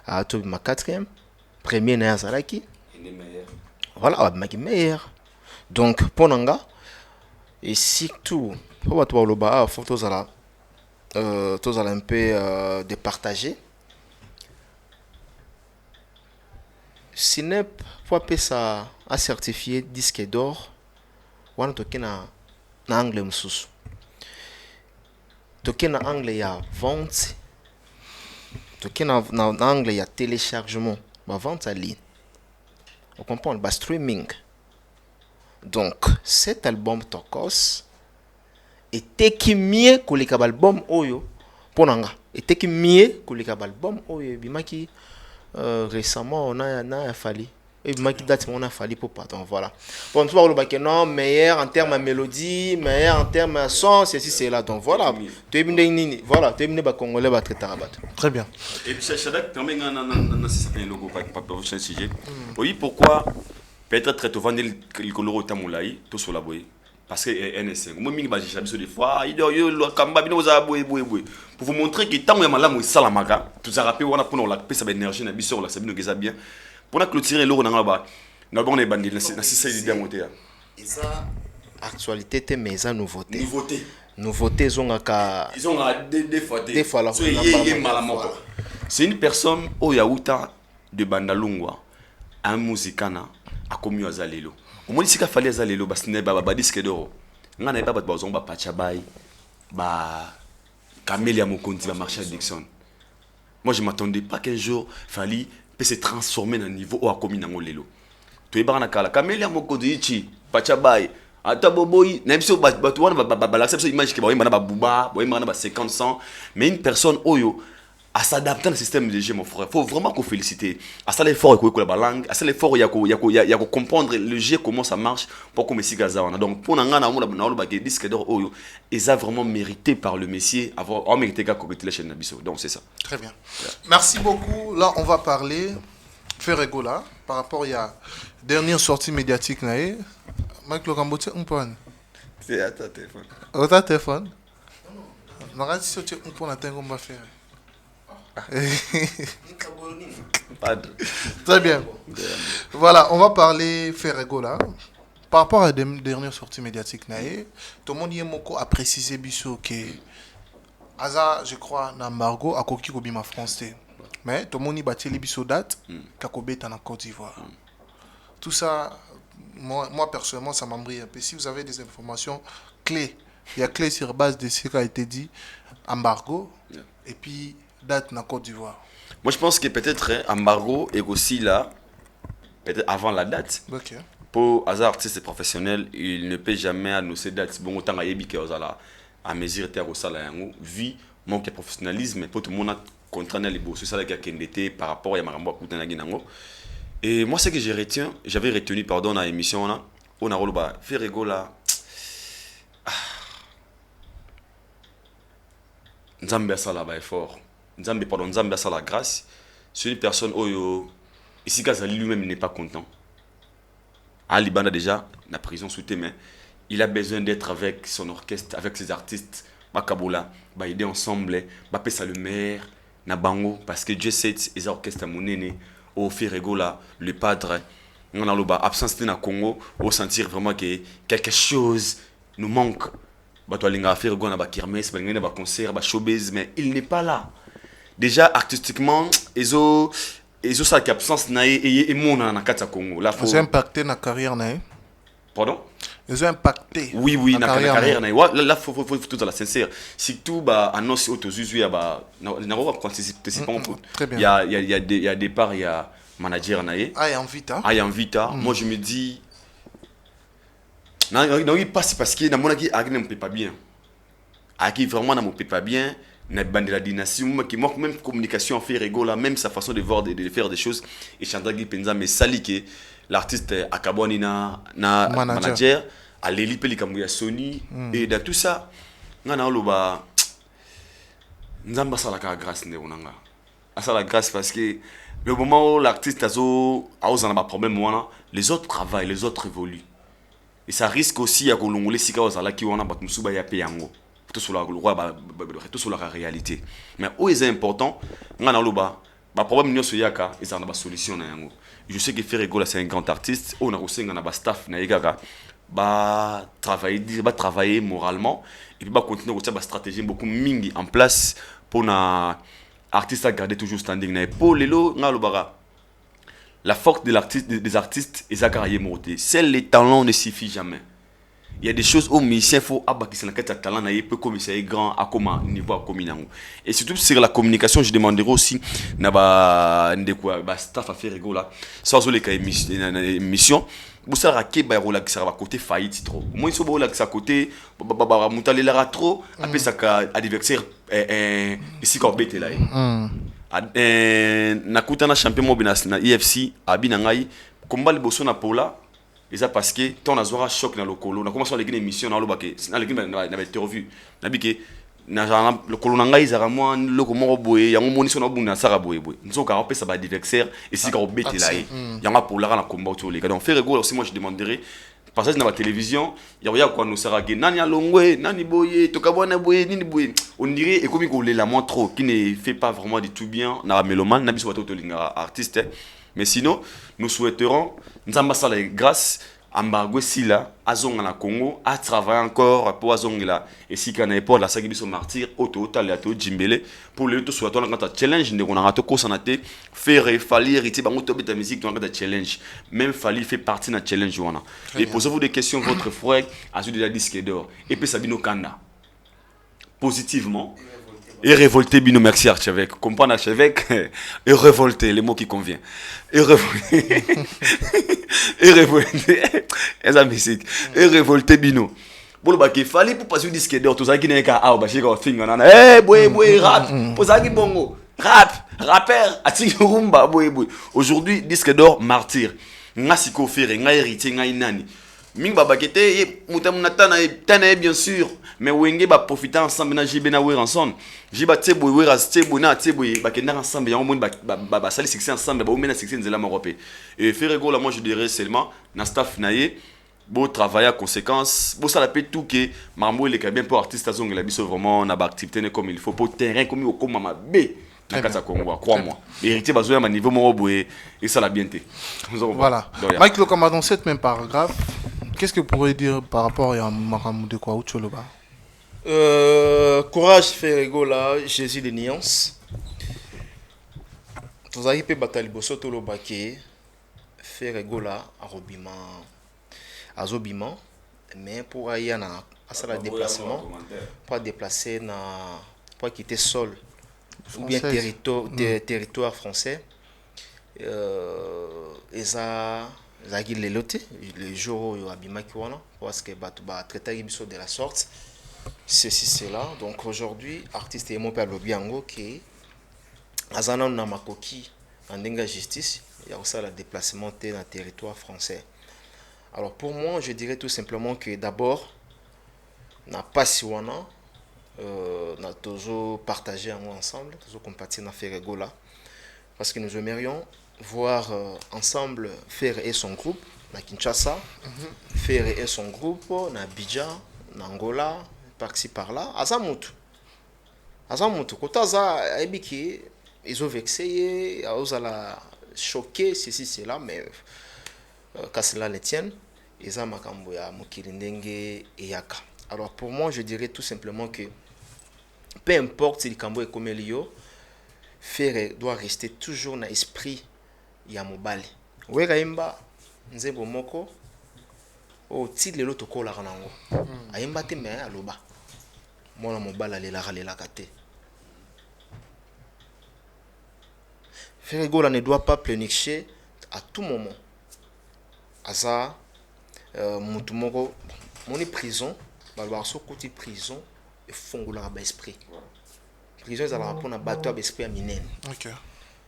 a tout ma quatrième, premier na Zaraki. Il est meilleur. Voilà, il est meilleur. Donc pour Nanga, et surtout, pour toi le bas, faut tous là. Tous allons un peu départager. Sinep pour appeler ça à certifier disque d'or. On a na anglais moussous. Token na anglais ya vente. Token na anglais ya téléchargement. Ma vente à ligne. On comprend le streaming. Donc cet album Tokos et qui mieux que les album oyo ponanga et qui mieux que les album oyo bimaki récemment on a fallu et bimaki date on a fallu pour pas donc voilà bon tu vois le bac non meilleur en termes de mélodie meilleur en termes de son c'est là donc voilà tu es bien voilà tu es bien congolais ba très tarabat très bien et puis Shadak também na c'est logo pas pour ce sujet oui pourquoi peut-être tu vendre le coloro tamulai tout sur la boy. Parce que NS5, moi j'ai besoin des fois, pour vous montrer que tant que malamu salamaka, tout ça rappelle on a pour la paix ça énergie na biso la sabino geza bien. Pour na clôturer l'eau na ba. Na bon les bandits na c'est l'idée monter. Et ça actualité te mais ça nouveauté. Nouveauté ils ont des fois là. C'est une personne au Yaouta de Bandalungwa, un musicana a commis azalelo. Au moins si fallait azalelo bas ne ba disque d'or ngana ba bazon ba pachabai ba Camélia Mokonzi ba marché Dixon. Moi je m'attendais pas qu'un jour fallait peut se transformer dans niveau au commis nango lelo to ebana kala Camélia Mokonzi chi pachabai ata boboyi na biso ba wana ba l'acception image que ba yemana ba buba ba yemana ba 50 100 mais une personne oyo à s'adapter au système de jeu, mon frère. Il faut vraiment qu'on félicite. À ça l'effort, il y a la langue. À ça l'effort, il y a comprendre le jeu, comment ça marche, pour qu'on me siga ça. Donc, pour nous, on a disque d'or, ils ont vraiment mérité par le Messie, avoir mérité qu'à corriger la chaîne d'Abisso. Donc, c'est ça. Très bien. Merci beaucoup. Là, on va parler, Ferrego là, par rapport à la dernière sortie médiatique. Mike Lokambote, on peut. C'est à ta téléphone. À ta téléphone? Non, non. Si tu peux la on va faire. Très bien. Voilà, on va parler Ferrego là. Par rapport à la dernière sortie médiatique, tout le monde a précisé que Aza, je crois, n'embargo à Koki Kobima France. Mais tout le monde a battu les date Kakobé en Côte d'Ivoire. Tout ça, moi personnellement, ça m'embrouille un peu. Si vous avez des informations clés, il y a clé sur base de ce qui a été dit, embargo, et puis date en Côte d'Ivoire. Moi, je pense que peut-être embargo est aussi là, peut-être avant la date. Ok. Pour hasard artiste professionnel, il ne peut jamais annoncer date. Bon, autant à Yebi à mesure de au salaire, vu manque de professionnalisme, pour tout le monde a contraint les bourses, ça qui a été par rapport à Marambo Koutanagi. Et moi, ce que j'avais retenu dans l'émission, on a rôle Ferrego là. Nzambe Sala est fort. Nzambe Sala grâce. C'est une personne où ici Kazali lui-même n'est pas content. Ali Banda déjà, la prison sous tes mains. Il a besoin d'être avec son orchestre, avec ses artistes. Makabola, aider ensemble, ça le maire, Nabango, parce que Dieu sait, les orchestres à mon aîné, au Ferrego là, le padre, on a l'absence de Congo, au sentir vraiment que quelque chose nous manque. Ferrego na kermesse, na concert, showbiz, mais il n'est pas là. Déjà artistiquement, ils ont cette absence et mon na kata Congo. Là faut. Ils ont impacté na carrière Pardon? Ils ont impacté. Oui, na carrière là faut tout à la sincère. Surtout annonce autozuzu na va participer très bien. Il y a départ, il y a manager naé. En vita. Moi je me dis non, il passe parce que mon avis Agné ne peut pas bien. Agné vraiment ne peut pas bien. Na bande la dynastie qui manque même communication en Ferrego là, même sa façon de voir de faire des choses et Chandragi Penza mais saliké l'artiste akaboni na manager à Leli Pelikamouya Sony et dans tout ça ngana loba nzamba sala ka grâce ne onanga asa la grâce parce que le moment où l'artiste a un problème les autres travaillent, les autres évoluent et ça risque aussi à kolongole sika ozala ki wana bat musuba ya pe yango tout sur la réalité mais où est important ngana loba ba problème nyoso yaka ils ont ba solution na yango je sais que Ferrego là c'est un grand artiste on a aussi ngana ba staff na yaka ba travailler moralement et puis ba continuer aussi ba stratégie beaucoup mingi en place pour na artiste à garder toujours standing na pour lelo ngana loba la force de l'artiste des artistes et zakaraye monter seul les talents ne suffit jamais. Il y a des choses où musicien faut abakisser la talent na peut comme c'est grand à comment niveau à communango et surtout sur la communication je demanderai aussi na ba staff à Ferrego là sans les émission vous ça raquer ba rola qui ça va côté faillite trop moi il faut rola qui ça côté mutalela trop après ça adversaire ici qu'on bête là na kutana champion mobina na IFC abina ngai combat le bosso na pola. Et ça parce que ton azora choc dans le colo on a commencé à l'équipe émission dans le baquet dans l'équipe n'avait été revu na biké na le colo na ngai zara moi le komo boye yango moni sona buna sara boye nzoka on peut ça ba adversaire et si ka bête là yanga pour la combat autour les gars donc Ferrego aussi moi je demanderai passage dans la télévision il y a quoi nous sera que nani alongwe nani boye to kabona boye nini boye on dirait et comme il la moins trop qui ne fait pas vraiment du tout bien na mélomane na biso to linga artiste. Mais sinon, nous souhaiterons, nous avons grâce à Mbargo Sila, à Zonga Congo, à travailler encore pour Zonga et si qu'on a pas la saga de martyr, auto talato Jimbele pour le tout soit dans le challenge de on a raté quoi santé faire fallir hériter bango to beta musique dans le challenge même fallir fait partie de challenge wana et posez-vous des questions votre frère a eu déjà disque d'or et puis Sabino Kanda positivement. Et révolté, Bino, merci Archevêque. Comprendre Archevêque, et révolté, les mots qui conviennent. Et révolté. Et révolté. Et révolté, Bino. Bon, bah, qu'il fallait pour passer au disque d'or, tout ça qui n'est qu'à ah, bah, j'ai un finger, eh, boy, rap, pour ça qui bongo, rap, rappeur, atik rumba, boy. Aujourd'hui, disque d'or, martyr. Nga siko fere, nga héritier, nga inani. Ming baba kete, mutamunatana, tana bien sûr. Mais wenge ba profiter ensemble na jibe na wer ensemble jiba tebo wer as tebo na tebo ba kenda ensemble ya omoni ba sali succès ensemble ba omena succès nzela marope et Ferrego là moi je dirais seulement na staff naie beau travailler à conséquence beau ça la peut tout que marmo il est bien pour artiste azong la biso vraiment na ba activité comme il faut pour terrain comme au comme mama b na kati ya Congo, crois-moi. Héritier bazoya ma niveau moko boye et ça la bien té. Voilà. Mike Lokamba, dans cette même paragraphe, qu'est-ce que vous pourriez dire par rapport à Makamou de quoi Ucholoba? Courage Ferregola, Jésus de nuances. Tozali pe batali boso to lobake Ferregola arobima azobima mais pour aller na asala déplacement pour déplacer na pour quitter sol ou bien territoire français eza zaki lelote le jour où abima ki wana parce que batu ba traiter biso de la sorte ceci cela. Donc aujourd'hui artiste et mon père lobiango qui azana na makoki en denga justice il y a aussi le déplacement dans le territoire français. Alors pour moi je dirais tout simplement que d'abord na pasi wana na toujours partager ensemble toujours compatir na Ferregola parce que nous aimerions voir ensemble Ferre et son groupe na Kinshasa, Ferre et son groupe na Abidjan, na Angola, par-ci par-là, azamutu kotaza ebiki ils ont vexé, ils ont choqué, ceci, cela, mais quand cela les tienne, ils ont makamboya mukilindenge et yaka. Alors pour moi, je dirais tout simplement que peu importe si le cambo est comme Elio, Ferre doit rester toujours dans l'esprit ya mobali. Wera imba nzebo moko o ti lelo tokola kanango. Ayimba te me aloba. Mona mobala lela kate. Ferregola ne doit pas pleurnicher à tout moment. Aza mutumoko moni prison, balbarso côté prison et fongola ba esprit. Prison ça va pour na bateau à esprit à minen. OK.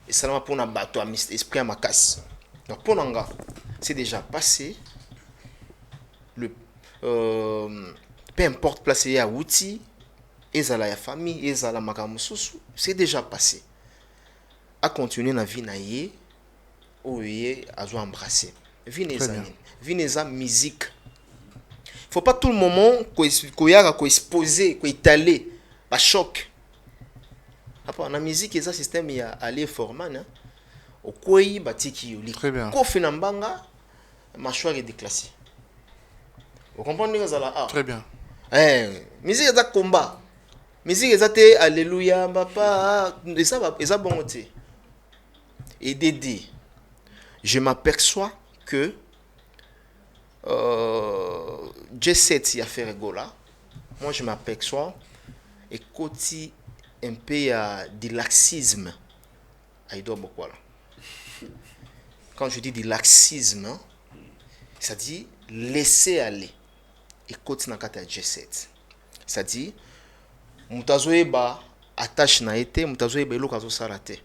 Et ça va pour na bateau à esprit à makas. Donc pour nanga, c'est déjà passé le peu importe placé à outil, ezala ya famille, ezala makamususu, c'est déjà passé. À continuer na vie na ye oye a zo embrasser vie neza musique faut pas tout le moment ko yaka ko exposer ko étaler ba choc après na musique eza système ya aller forman okoyi batiki yoli ko fina mbanga mâchoire est déclassée vous comprenez que ça là très bien musique eza combat musique eza te alléluia papa eza bon te. Et Dédé, je m'aperçois que J7 y a fait Ferregola. Moi je m'aperçois et côté un peu de laxisme. Quand je dis du laxisme, ça dit laisser aller. Et côté na kata J7. Ça dit mutazoe ba attache na été mutazoe ba lokazo sarate.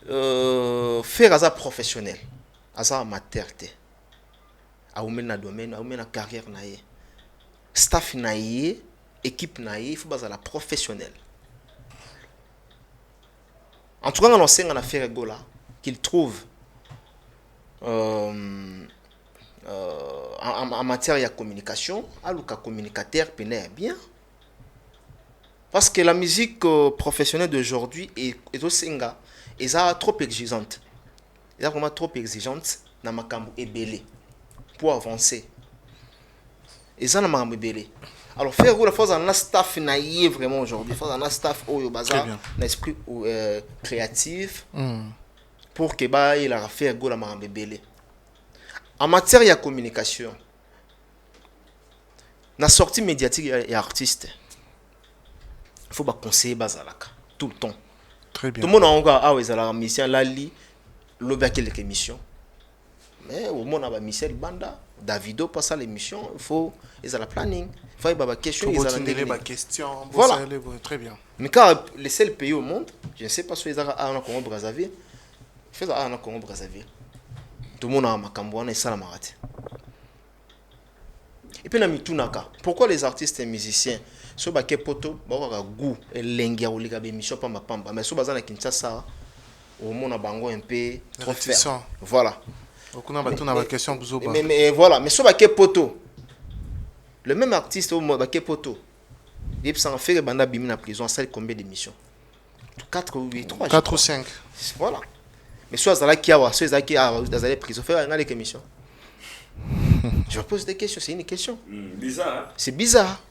Faire ça professionnel, ça amateur te. A na domaine, a na carrière na ye. Staff na ye, équipe na ye, il faut baser la professionnel. En tout cas, on enseigne à Ferregola qu'il trouve en matière de communication, à l'ouka communicateur pénère bien. Parce que la musique professionnelle d'aujourd'hui est aussi trop exigeante. Ils sont vraiment trop exigeante dans makambo ebele pour avancer. Ils sont dans makambo ebele. Alors faire la force en staff naïe vraiment aujourd'hui, force en staff au bazar, un esprit créatif pour que ba il a faire go la makambo ebele. En matière de communication, la sortie médiatique et artiste, il faut pas conseiller bazalaka tout le temps. Très bien. Tout le monde a encore la mission Lali, l'objet quelques émissions. Mais au monde a Michel Banda, Davido passe à l'émission, il faut ils ont la planning, il faut y avoir des questions, ils ont la question. Voilà. Très bien. Mais car les seuls pays au monde, je ne sais pas si ils ont un Congo Brazzaville, ils ont un Congo Brazzaville. Tout le monde a Makambouana et ça la marate. Et puis la mitunaka. Pourquoi les artistes et musiciens so ba kepoto ba ka goût elengi ya olika be mission pamba pamba mais so baza na Kinshasa au mona bango un peu trop ferme. Voilà. Okuna ba tuna ba question buzoba. Mais voilà, mais so ba kepoto le même artiste au ba kepoto Et puis, ça en fait que Banda Bimi na prison, ça combien d'émissions 4 ou 8, 3. 4 ou 5. Voilà. Mais soit Zala qui a, soit qui a, dans la prison, faire une émission. Je pose des questions, c'est une question. Bizarre, hein? C'est bizarre.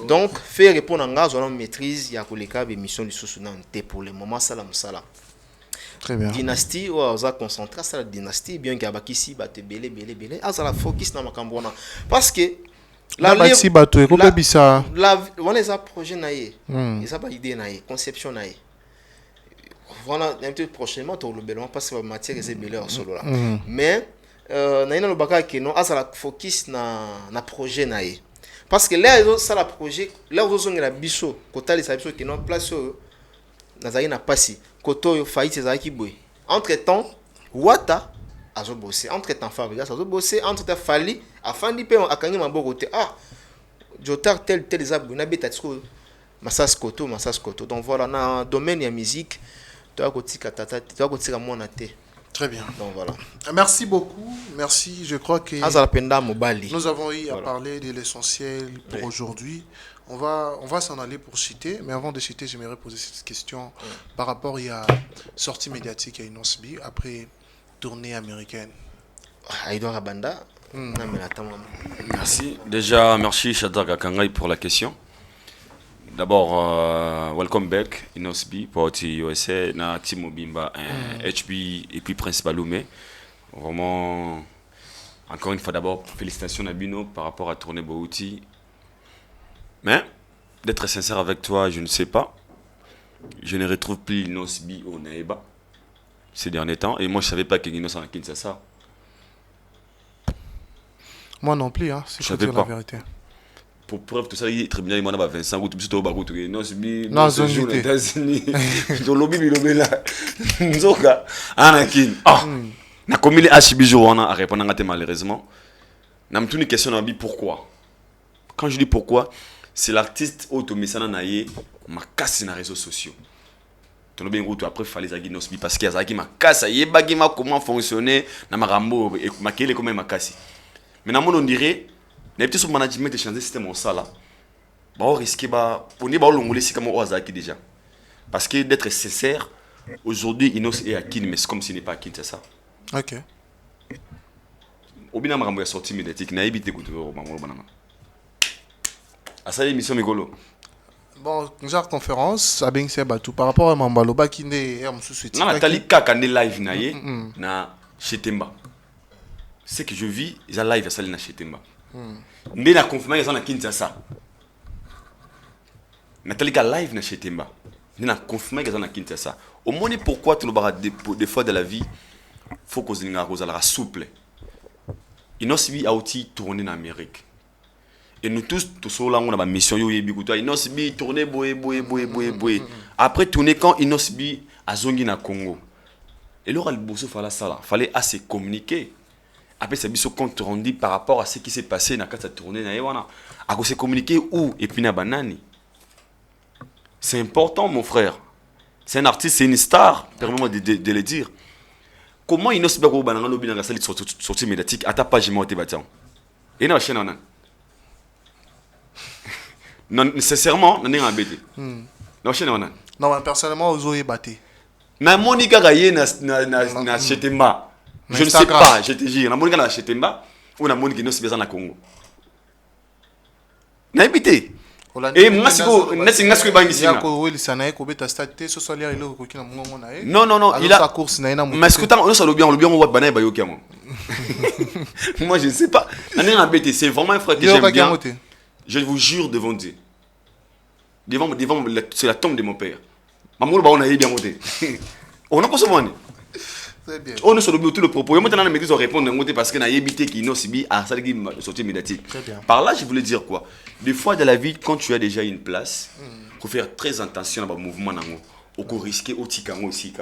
Donc, faire répondre en gaz, on maîtrise, il y a que les cas d'émission du sous-soudan pour le moment, ça là. Très bien. Dynastie, on va concentrer sur la dynastie, bien qu'il y a ici, bah, belé. Ah, ça la focus dans ma cambona. Parce que, la bâti bateau, et comment ça? On les a projet naïe, ils ont pas idée naïe, conception naïe. Voilà, un peu prochainement, tu as le bel parce que la matière est belé en solo là. Mais, naïna le baka qui non, ah, ça la focus na projet naïe. Parce que là, ça la projet, là, vous avez la biso, côté les biso qui non place nazali na pasi koto yo faillite ezalaki boye entre temps Wata azo bosser entre temps Fabregas azo bosser entre temps Fali afandi pe akangi maboko te jotar tel ezabou na beta tsko masas koto donc voilà na domaine ya musique tu as kotika tata tu as kotika mona te. Très bien. Donc voilà. Merci beaucoup. Merci. Je crois que nous avons eu à parler de l'essentiel pour aujourd'hui. On va s'en aller pour citer. Mais avant de citer, j'aimerais poser cette question par rapport à la sortie médiatique à Inosbi après tournée américaine. Aïdouara Banda. Merci. Déjà, merci Shadrach Akangai pour la question. D'abord, welcome back Inosbi pour USA, na Timo Bimba, HB et puis Prince Baloumé. Vraiment, encore une fois d'abord, félicitations à Bino par rapport à tourner Bouti. Mais, d'être sincère avec toi, je ne sais pas. Je ne retrouve plus Inosbi au Naïba ces derniers temps. Et moi, je ne savais pas que Inos en Kinshasa. Moi non plus, hein, c'est dire la vérité. Pour preuve, tout ça, il est très bien. Il m'a dit Vincent, tout ça, au Bakou, Inosbi, non, c'est jour aux États-Unis. Dans le lobby, il là. Nzoka, Anakin. Na commis les HB jour, on a répondu malheureusement. Na me tourne une question dans la vie, pourquoi? Quand je dis pourquoi, c'est l'artiste automisana naie ma casse dans les réseaux sociaux. Tu bien route après fallait zagi Inosbi parce qu'il y a zagi ma casse, il bagi ma comment fonctionner na ma rambo et ma kele comment ma casse. Mais on dirait les petits sous management de changer système en ça là. Bah on risque bah on est bah on l'ongolais si comme on zagi déjà. Parce que d'être sincère, aujourd'hui Inos est à Kin mais c'est comme s'il n'est pas à Kin, c'est ça. OK. Au bien ma rambo est sorti médiatique na éviter écouter au bango banana. À ça émission Migolo. Bon, genre conférence, Abeng Sebatou par rapport à Mambaloba qui n'est pas sous non, Nathalie Kakane live naie na Chetemba. Ce que je vis, ils ont live à salle na Chetemba. Mais la confirmation ils ont na Kinshasa. Nathalie Kakane live na Chetemba. Mais la confirmation ils ont na Kinshasa. Au moins pourquoi tout le barra des fois de la vie, faut qu'on ait la souple. Inosbi a aussi tourné en Amérique. Et nous tous là, on a une mission. Inosbi tourné boé. Après tourner quand Inosbi a zongi na Congo. Et là, il fallait assez communiquer. Après, c'est un compte rendu par rapport à ce qui s'est passé dans cette tournée. À se communiquer où et puis na banani. C'est important, mon frère. C'est un artiste, c'est une star. Permets-moi de le dire. Comment Inosbi a banana lobby dans la salle de sortie médiatique à ta page monté bâtiment. Et na chaîne nan. Non, nécessairement, on est embêté. Non, personnellement, aux oeufs battés. Na Monica Gaye na Chetemba. Je ne sais pas, je te dis. Na Monica na Chetemba ou na Monica no Sibeza na Congo. Na embêté. Et moi, si vous n'êtes pas ici. Non, il a course na ina. Mais est-ce que on ça le bien on va banaye bayoki moi. Moi, je ne sais pas. On est embêté, c'est vraiment un frère que j'aime bien. Je vous jure devant Dieu. Devant c'est la tombe de mon père. Maman, on a bien monté. On a pas souvent. On est sur tout le propos. Maintenant, les médias répondent parce qu'on a évité qu'il n'ont subi à ça qui sortie médiatique. Par là, je voulais dire quoi? Des fois, dans la vie, quand tu as déjà une place, il faut faire très attention à mouvement. Il faut risquer au tikango aussi.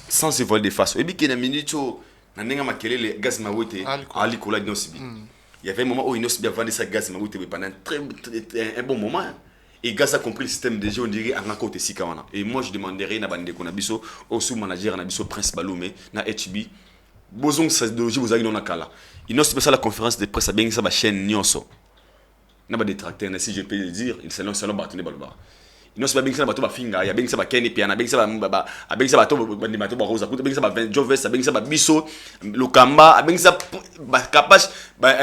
Sans se voler de face. Et puis, il y a une minute où il y a les gaz maouté à l'Icola de Nosbi. Il y avait un moment où Inosbi a vendu sa gaz maouté pendant un bon moment. Et Gaz a compris le système des gens, on dirait à côté si kawana. Et moi je demanderais na bande qu'on a biso au sous manager na biso Prince Baloumé na HB. Bozong sa doji vous avez dans la kala. Inosbi ça la conférence de presse bien ça ba chaîne nyonso. n'a pas détracté, si je peux le dire, c'est non bâtonné balba. Non c'est pas bien que ça bateau ba finga, ya bien que ça ba Kenny piana, bien que ça ba bien que ça bateau ba bateau ba Rosa, bien que ça ba Joves, bien que ça ba Biso, Lukamba, bien que ça ba capable ba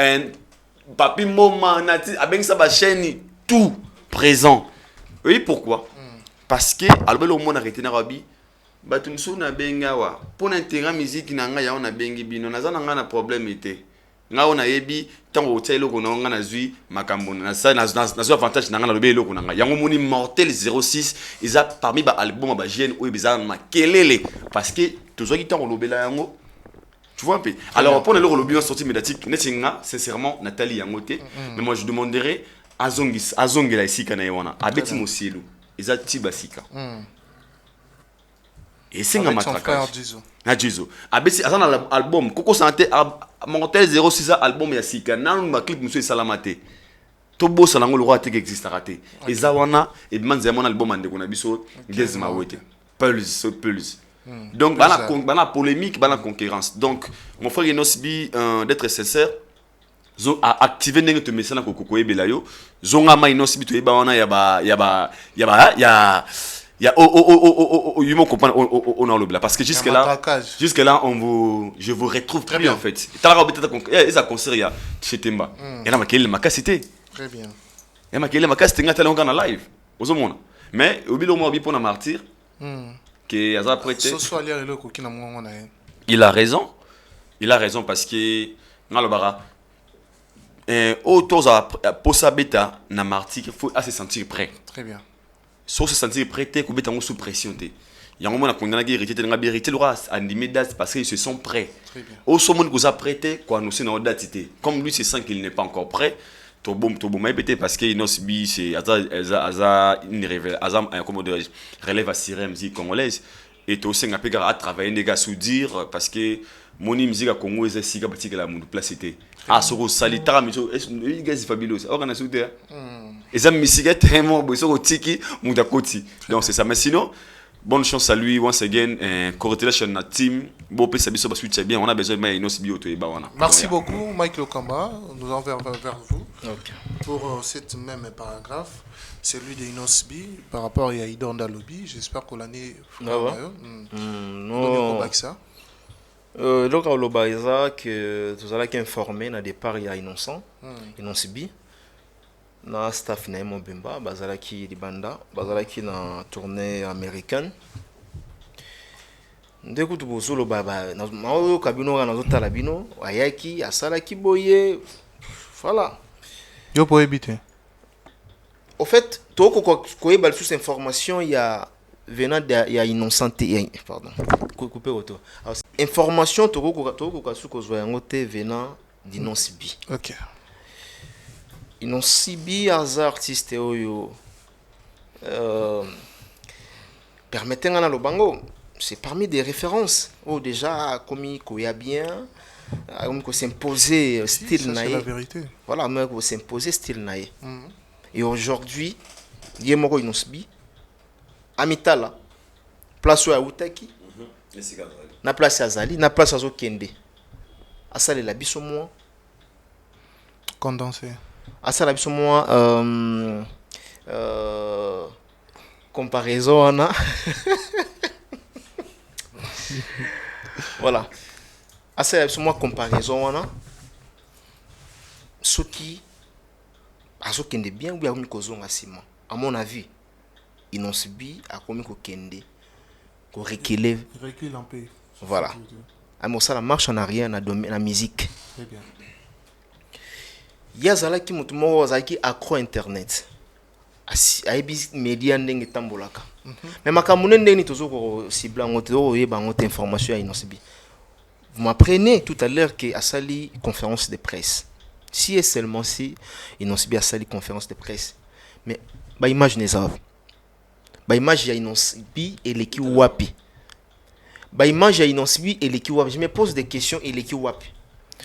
papi moment nati, bien que ça ba chaîne tout présent. Oui, pourquoi? Parce que alors le monde arrêté na rabi bato nso na benga wa pour intégrer musique na nga ya on a bengi bino na zana nga na problème était nga on a yebi tango hôtel ko na nga na zui makambo na ça na avantage na nga na lobe loko na nga yango moni mortel 06 isa parmi ba album ba jeune ou bizarre makelele parce que toujours qui tango lobela yango tu vois un peu alors pour le lobby sorti médiatique netinga sincèrement Nathalie yangote mais moi je demanderais azongela ici kana yona abeti mosilu isa tibasika et c'est un matraquage. Jizo. Abesi azana album Coco Santé Mortel 06 album ya sika nanu ma clip monsieur Salamate. Tobo salango le roi te existe raté. Et zawana et manze mon album ande kona biso Gezma wete. Pulse. Donc bana polémique, bana concurrence. Donc mon frère Inosbi d'être sincère zo a activé ndenge to mesana ko ko ebela yo. Zonga ma Inosbi to eba wana ya ils m'ont compris on a le blas parce que jusque là je vous retrouve très bien en fait tala peut-être ça concert chez Temba et là maquille ma cité très bien et maquille ma cité ngata longa na live aux monde mais au bilo mo bi pour na martyr que ça prêté il a raison parce que ngalo bara autour pour sa bêta na martyr il faut se sentir prêt très bien so se sentir prêté ko betango sous pression té yango mona kondana ki hérité nga hérité le roi animé date parce qu'ils se sont prêts au somone ko za prêté ko annoncer na date té comme lui c'est sent qu'il n'est pas encore prêt to bom mais peut-être parce que Inosbi c'est aza une révèle aza comme de relève à sirène musique congolaise et to senga pega à travailler les gars sous dire parce que mon musique à Congo est sika batika la monde placité ah soko salitara miso est gars fabuleux organa souté et ça musique tellement beau soko tiki muda koti donc c'est ça mais sinon bonne chance à lui once again congratulations na team bon peut sabiso ba switch bien on a besoin mais Inosbi auto e ba wana merci beaucoup Mike Lokamba nous en vers vous pour cette même paragraphe celui de Inosbi par rapport à Idon Dalobi j'espère que l'année non donc au Lobaïza que tout ça qui informé na départ il y a Inosbi na staff na Mobimba bazalaki libanda bazalaki na tournée américaine ndeko to bozolo baba na maoyo kabino na zotala bino ayaki asalaki boye voilà yo pour éviter au fait toko ko bal sous information il y a venant il y a innocenté pardon couper auto information toko ka su ko zo yango te venant d'Inosbi OK Inosbi as artiste oyo permettez à Lobango c'est parmi des références déjà comme koya bien comme s'imposer style naïe c'est la vérité voilà mais s'imposer style naïe et aujourd'hui yemoko Inosbi amitala place ya utaki na place azali na place azokende asale la biso moi condensé asala biso moi comparaison wana voilà asala biso moi comparaison wana soki azokende bien ou bien kozonga sima à mon avis Inosbi a commis kokende ko recule un peu voilà à ça la marche en arrière na la musique très bien yazalaki mutu moko azalaki accro internet ayebi media ndenge tambolaka mais makambo ndenge ni tozoko cibla ngote oyeba ngote information ya Inosbi vous m'apprenez tout à l'heure que asali conférence de presse si et seulement si Inosbi asali conférence de presse mais ba image nezava ba image ya Inosbi eleki wapi ba image ya Inosbi eleki wapi je me pose des questions eleki wapi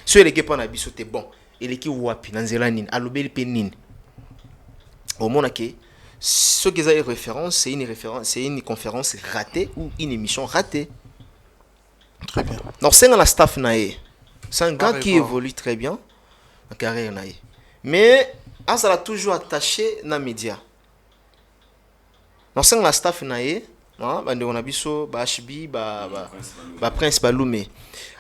so eleki pa na biso te bon eleki wapi na nzela nini alobeli pe nini au moins que ce qui est référence c'est une conférence ratée ou une émission ratée très bien donc c'est dans la staff nae c'est un gars qui évolue très bien en carrière nae mais azala toujours attaché na média nosenga la staff na ye bandeko na biso ba HB ba Prince Balume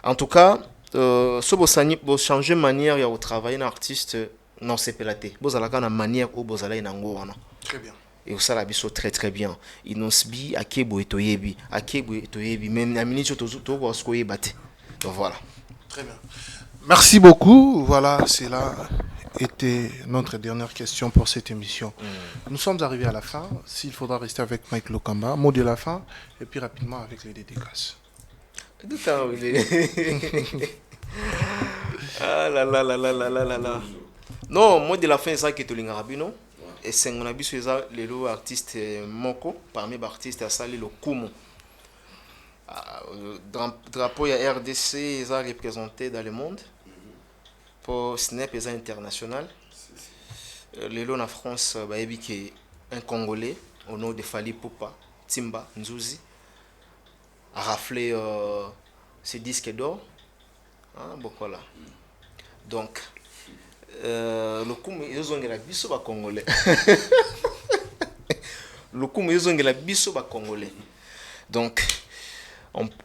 en tout cas so bo changer manière ya travailler na artiste non c'est pelate bozalaka na manière ou bozala nango wana Très bien. et au sala biso très très bien inosbi akebo etoyebi même na minute to parce ko yebate donc voilà. Très bien. Merci beaucoup. Voilà, c'est là était notre dernière question pour cette émission. Nous sommes arrivés à la fin. S'il faudra rester avec Mike Lokamba, mot de la fin, et puis rapidement avec les dédicaces. Ah là là là là là là là là. Non, mot de la fin, c'est ça qui est tout l'ingarabi, et c'est mon avis sur ça, les artistes moko, parmi les artistes à salir le Kumo. Drapeau ya RDC est représenté dans le monde. Pour Snap est international. Les lots en France, qui un Congolais au nom de Fally Ipupa, Timba Nzuzi a raflé ses disques d'or. Bon voilà. Donc le coup ils ont la biso ba Congolais. Le coup ils ont la biso ba Congolais. Donc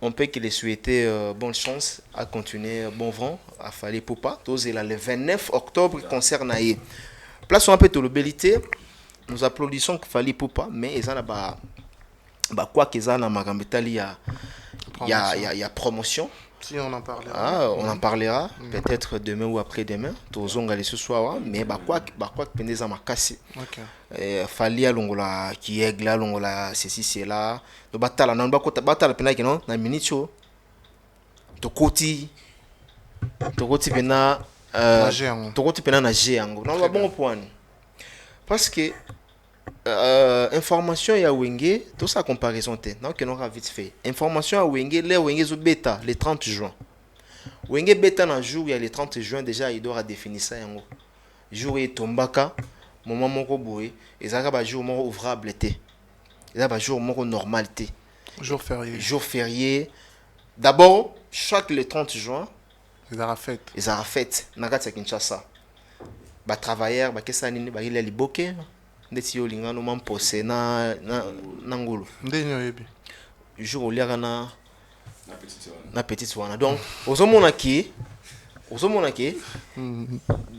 on peut que les souhaiter bonne chance à continuer bon vent à Fally Ipupa. Le 29 octobre concert naïe. Place un peu de l'obélité. Nous applaudissons Fally Ipupa, mais ils ont quoi qu'ils ont il y a promotion. Si on en parlera. On en parlera peut-être demain ou après-demain. Tous on ce soir, mais quoi que pendant ma casse. Fally longola qui est là longola ceci c'est là. Le batala non batala pena qui non na minicho. To koti pena to koti pena na géango. Non bon point. Parce que information ya Wenge, tout ça comparaison té. Donc on aura vite fait. Information à Wenge, les Wenge zo bêta le 30 juin. Wenge bêta na jour il y a le 30 juin déjà il doit définir ça yango. Jour est tombaka, moment moko boé, et ça va jour moko ouvrable té. Ça va jour moko normal té. Jour férié. Jour férié. D'abord, chaque le 30 juin, ils aura fête. Ils aura fête na kati Kinshasa. Ba travailleurs ba kesa nini ba ile liboke. Ndeti yo lingano mampose na ngulu ndenyo yebi jour oliaka na petite wana donc ozomona ki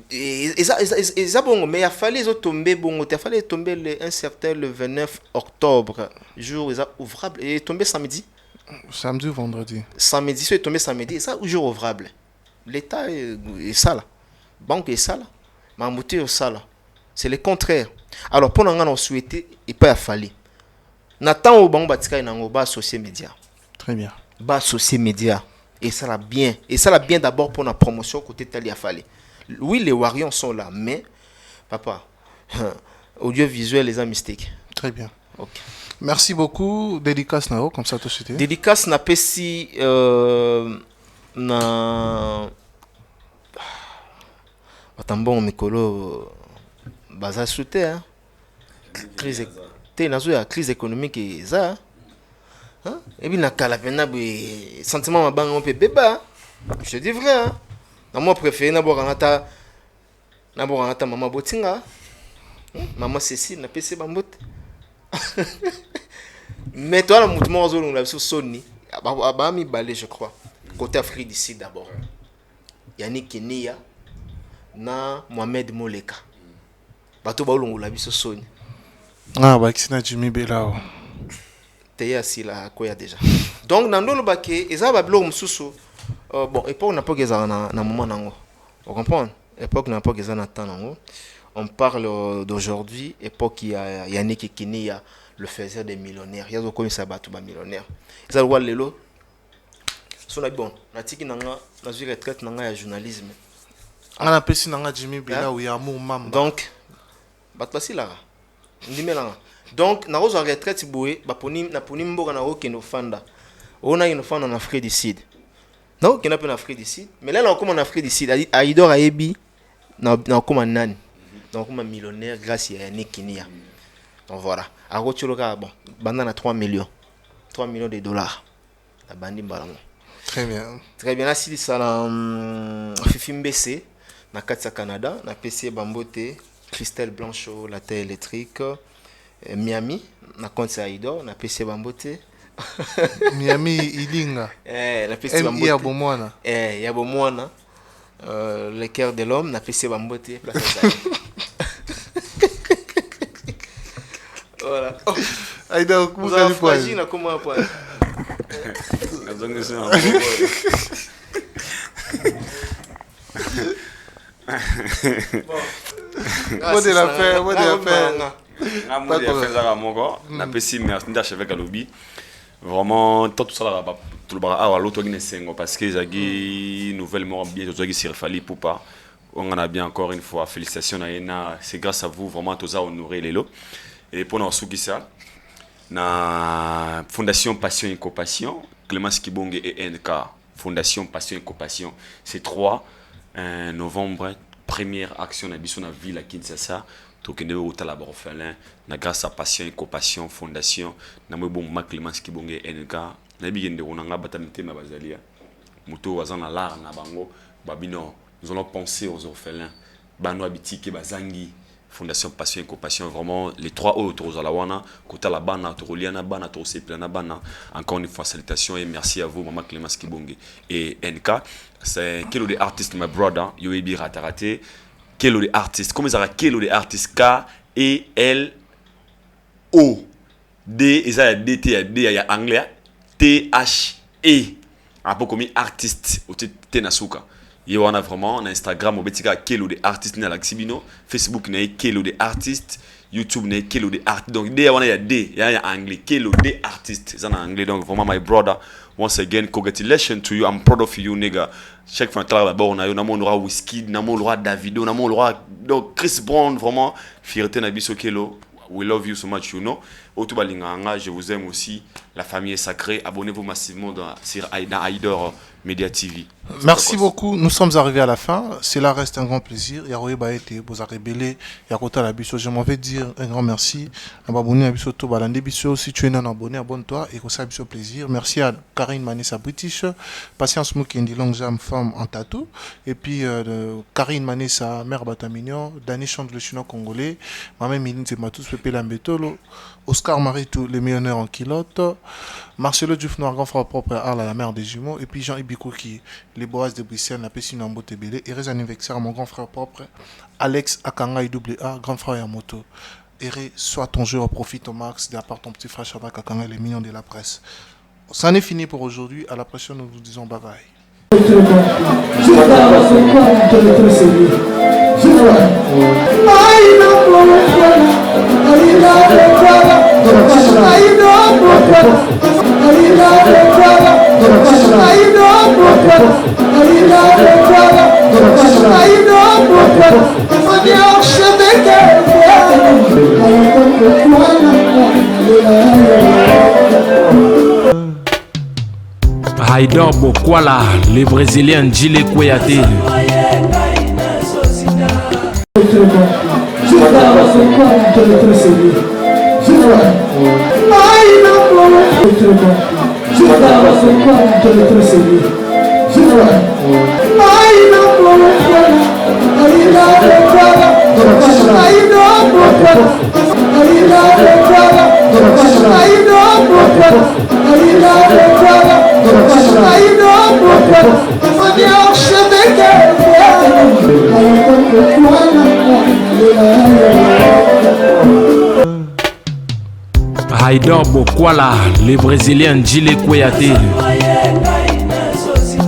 eza bongo mais il fallait tomber bongo il fallait tomber un certain le 29 octobre jour eza ouvrable et tomber samedi ou vendredi samedi c'est tombé samedi ça jour ouvrable l'état est ça là banque est ça là mamouté est ça là c'est le contraire. Alors pour nous on souhaiter et pas Fally. Nathan au banc batika nango ba associé média. Très bien. Ba associé média et ça l'a bien d'abord pour la promotion côté Tali Fally. Oui les Warriors sont là mais papa audiovisuel les a mystique. Très bien. OK. Merci beaucoup dédicace nao comme ça tout de suite. Dédicace na pesi na Atambon mikolo baza soute crise crise économique eza et puis na kala pena be sentiment mabanga on peut beba je te dis vrai na moi préféré na borangata maman botinga maman Cécile na PC bambote mais toi la mouvement zone la sur Sony ba mi balé je crois côté Afrique du Sud d'abord Yannick Kenia na Mohamed Moleka bato baolongola biso Sony bakisina Jimmy Belao teya sila koya déjà donc nandolo baké eza ba blog mususu bon époque na pas eza na moment nango vous comprenez époque na pas eza na temps nango on parle d'aujourd'hui époque il y a Yannick Kenia le faiseur des millionnaires yazo comme ça bato ba millionnaire eza le lelo sona bon na tiki nanga na zui retraite nanga ya journalisme ana pesi nanga Jimmy Belao ya amour mamba donc batasi là ndimelanga donc na rozo retraite boé baponi na poni mboka na okeno fanda ona ino fanda na Afrique du Sud non kena pe na Afrique du Sud mais là on comme en Afrique du Sud aidor ayebi na comme nani donc comme millionnaire grâce à Yannick Kenia donc voilà a rocholoka bon banda na 3 millions de dollars la bandi mbalango très bien là si ça na Fifi Mbese na Katsa Canada na PC Bambote Christelle Blanchot, la terre électrique. Miami, na compte Aïdor, na PC Bambote. Miami Ilinga. Na PC Bambote. Yabomwana. Yabomwana. Le cœur de l'homme, na PC Bambote. Voilà. Aïdor, comment ça se passe? Comment ça Bon de la faire, bon de la faire. Na pesi merci d'archevêque à lobby. Vraiment tout ça là tout le bras à l'autre parce que zagi nouvellement bien tout ça fallait pour pas. On en a bien encore une fois félicitations à c'est grâce à vous vraiment tout ça honorer les lots. Et pour nous souki ça na Fondation Passion et Compassion, Clémence Kibonge et NK, Fondation Passion et Compassion. C'est 3 novembre, première action na biso na ville à Kinshasa. Tokende otala ba orphelin na grâce à Passion et Compassion Fondation na mo bon Clémence Kibonge NK na bigende onanga batamite ma bazalia moto wazana lar na bango babino nous allons penser aux orphelins bano abitiki bazangi Fondation Passion et Compassion, vraiment les 3 autres aux Alawana, Kota la Bana, Toroliana, Bana, Torosepilana, Bana. Encore une fois, salutations et merci à vous, Maman Clémence Kibonge et NK. C'est Kelo de artiste, my brother, Yoebi Ratarate. Kelo de artiste, comment ça va Kelo de artiste K-E-L-O. D, et ça y a D, T, D, il y a anglais, T-H-E. Un peu comme artiste, au Tenasuka. Il y a vraiment un Instagram, on a Kelo de artistes, Facebook, on a Kelo de artistes, YouTube, on a Kelo de artistes. Donc, il y a D, il y a anglais, Kelo de artistes. C'est en anglais. Donc, vraiment, my brother, once again, congratulations to you. I'm proud of you, nigga. Chaque fois que on a un Whisky, on a un Davido, on a un donc Chris Brown, vraiment, fierté na biso Kelo. We love you so much, you know. Otubalinganga, je vous aime aussi. La famille est sacrée. Abonnez-vous massivement sur Aïdor Media TV. Merci beaucoup. Nous sommes arrivés à la fin. Cela reste un grand plaisir. Yaroye Baete, Bozare Belé, Yakota Labiso. Je m'en vais dire un grand merci. Abonné à Biso Tobalande Biso. Si tu es non abonné, abonne-toi et ça Biso plaisir. Merci à Karine Manessa British, Patience Moukendi, longue jam femme en tatou. Et puis Karine Manessa, mère Batamignon, Dani Chante le chinois congolais, Maman Miline Zematous, Pepe Lambetolo, Oscar Maritou, les millionnaires en kilote, Marcelo Diouf Noir, grand frère propre à la mère des jumeaux, et puis Jean Ibikouki, les Boas de Bruxelles, la Pessine en Botebele, et Reza Nivexer, mon grand frère propre, Alex Akanga IAA, grand frère Yamoto. Eré, soit ton jeu, profite au max, de la part ton petit frère Shadak Akanga, les millions de la presse. Ça en est fini pour aujourd'hui. À la prochaine, nous vous disons bye bye. Aïdor Bokwala, les Brésiliens Djile Kouyaté. Aïdor Bokwala, les Brésiliens Djile Kouyaté.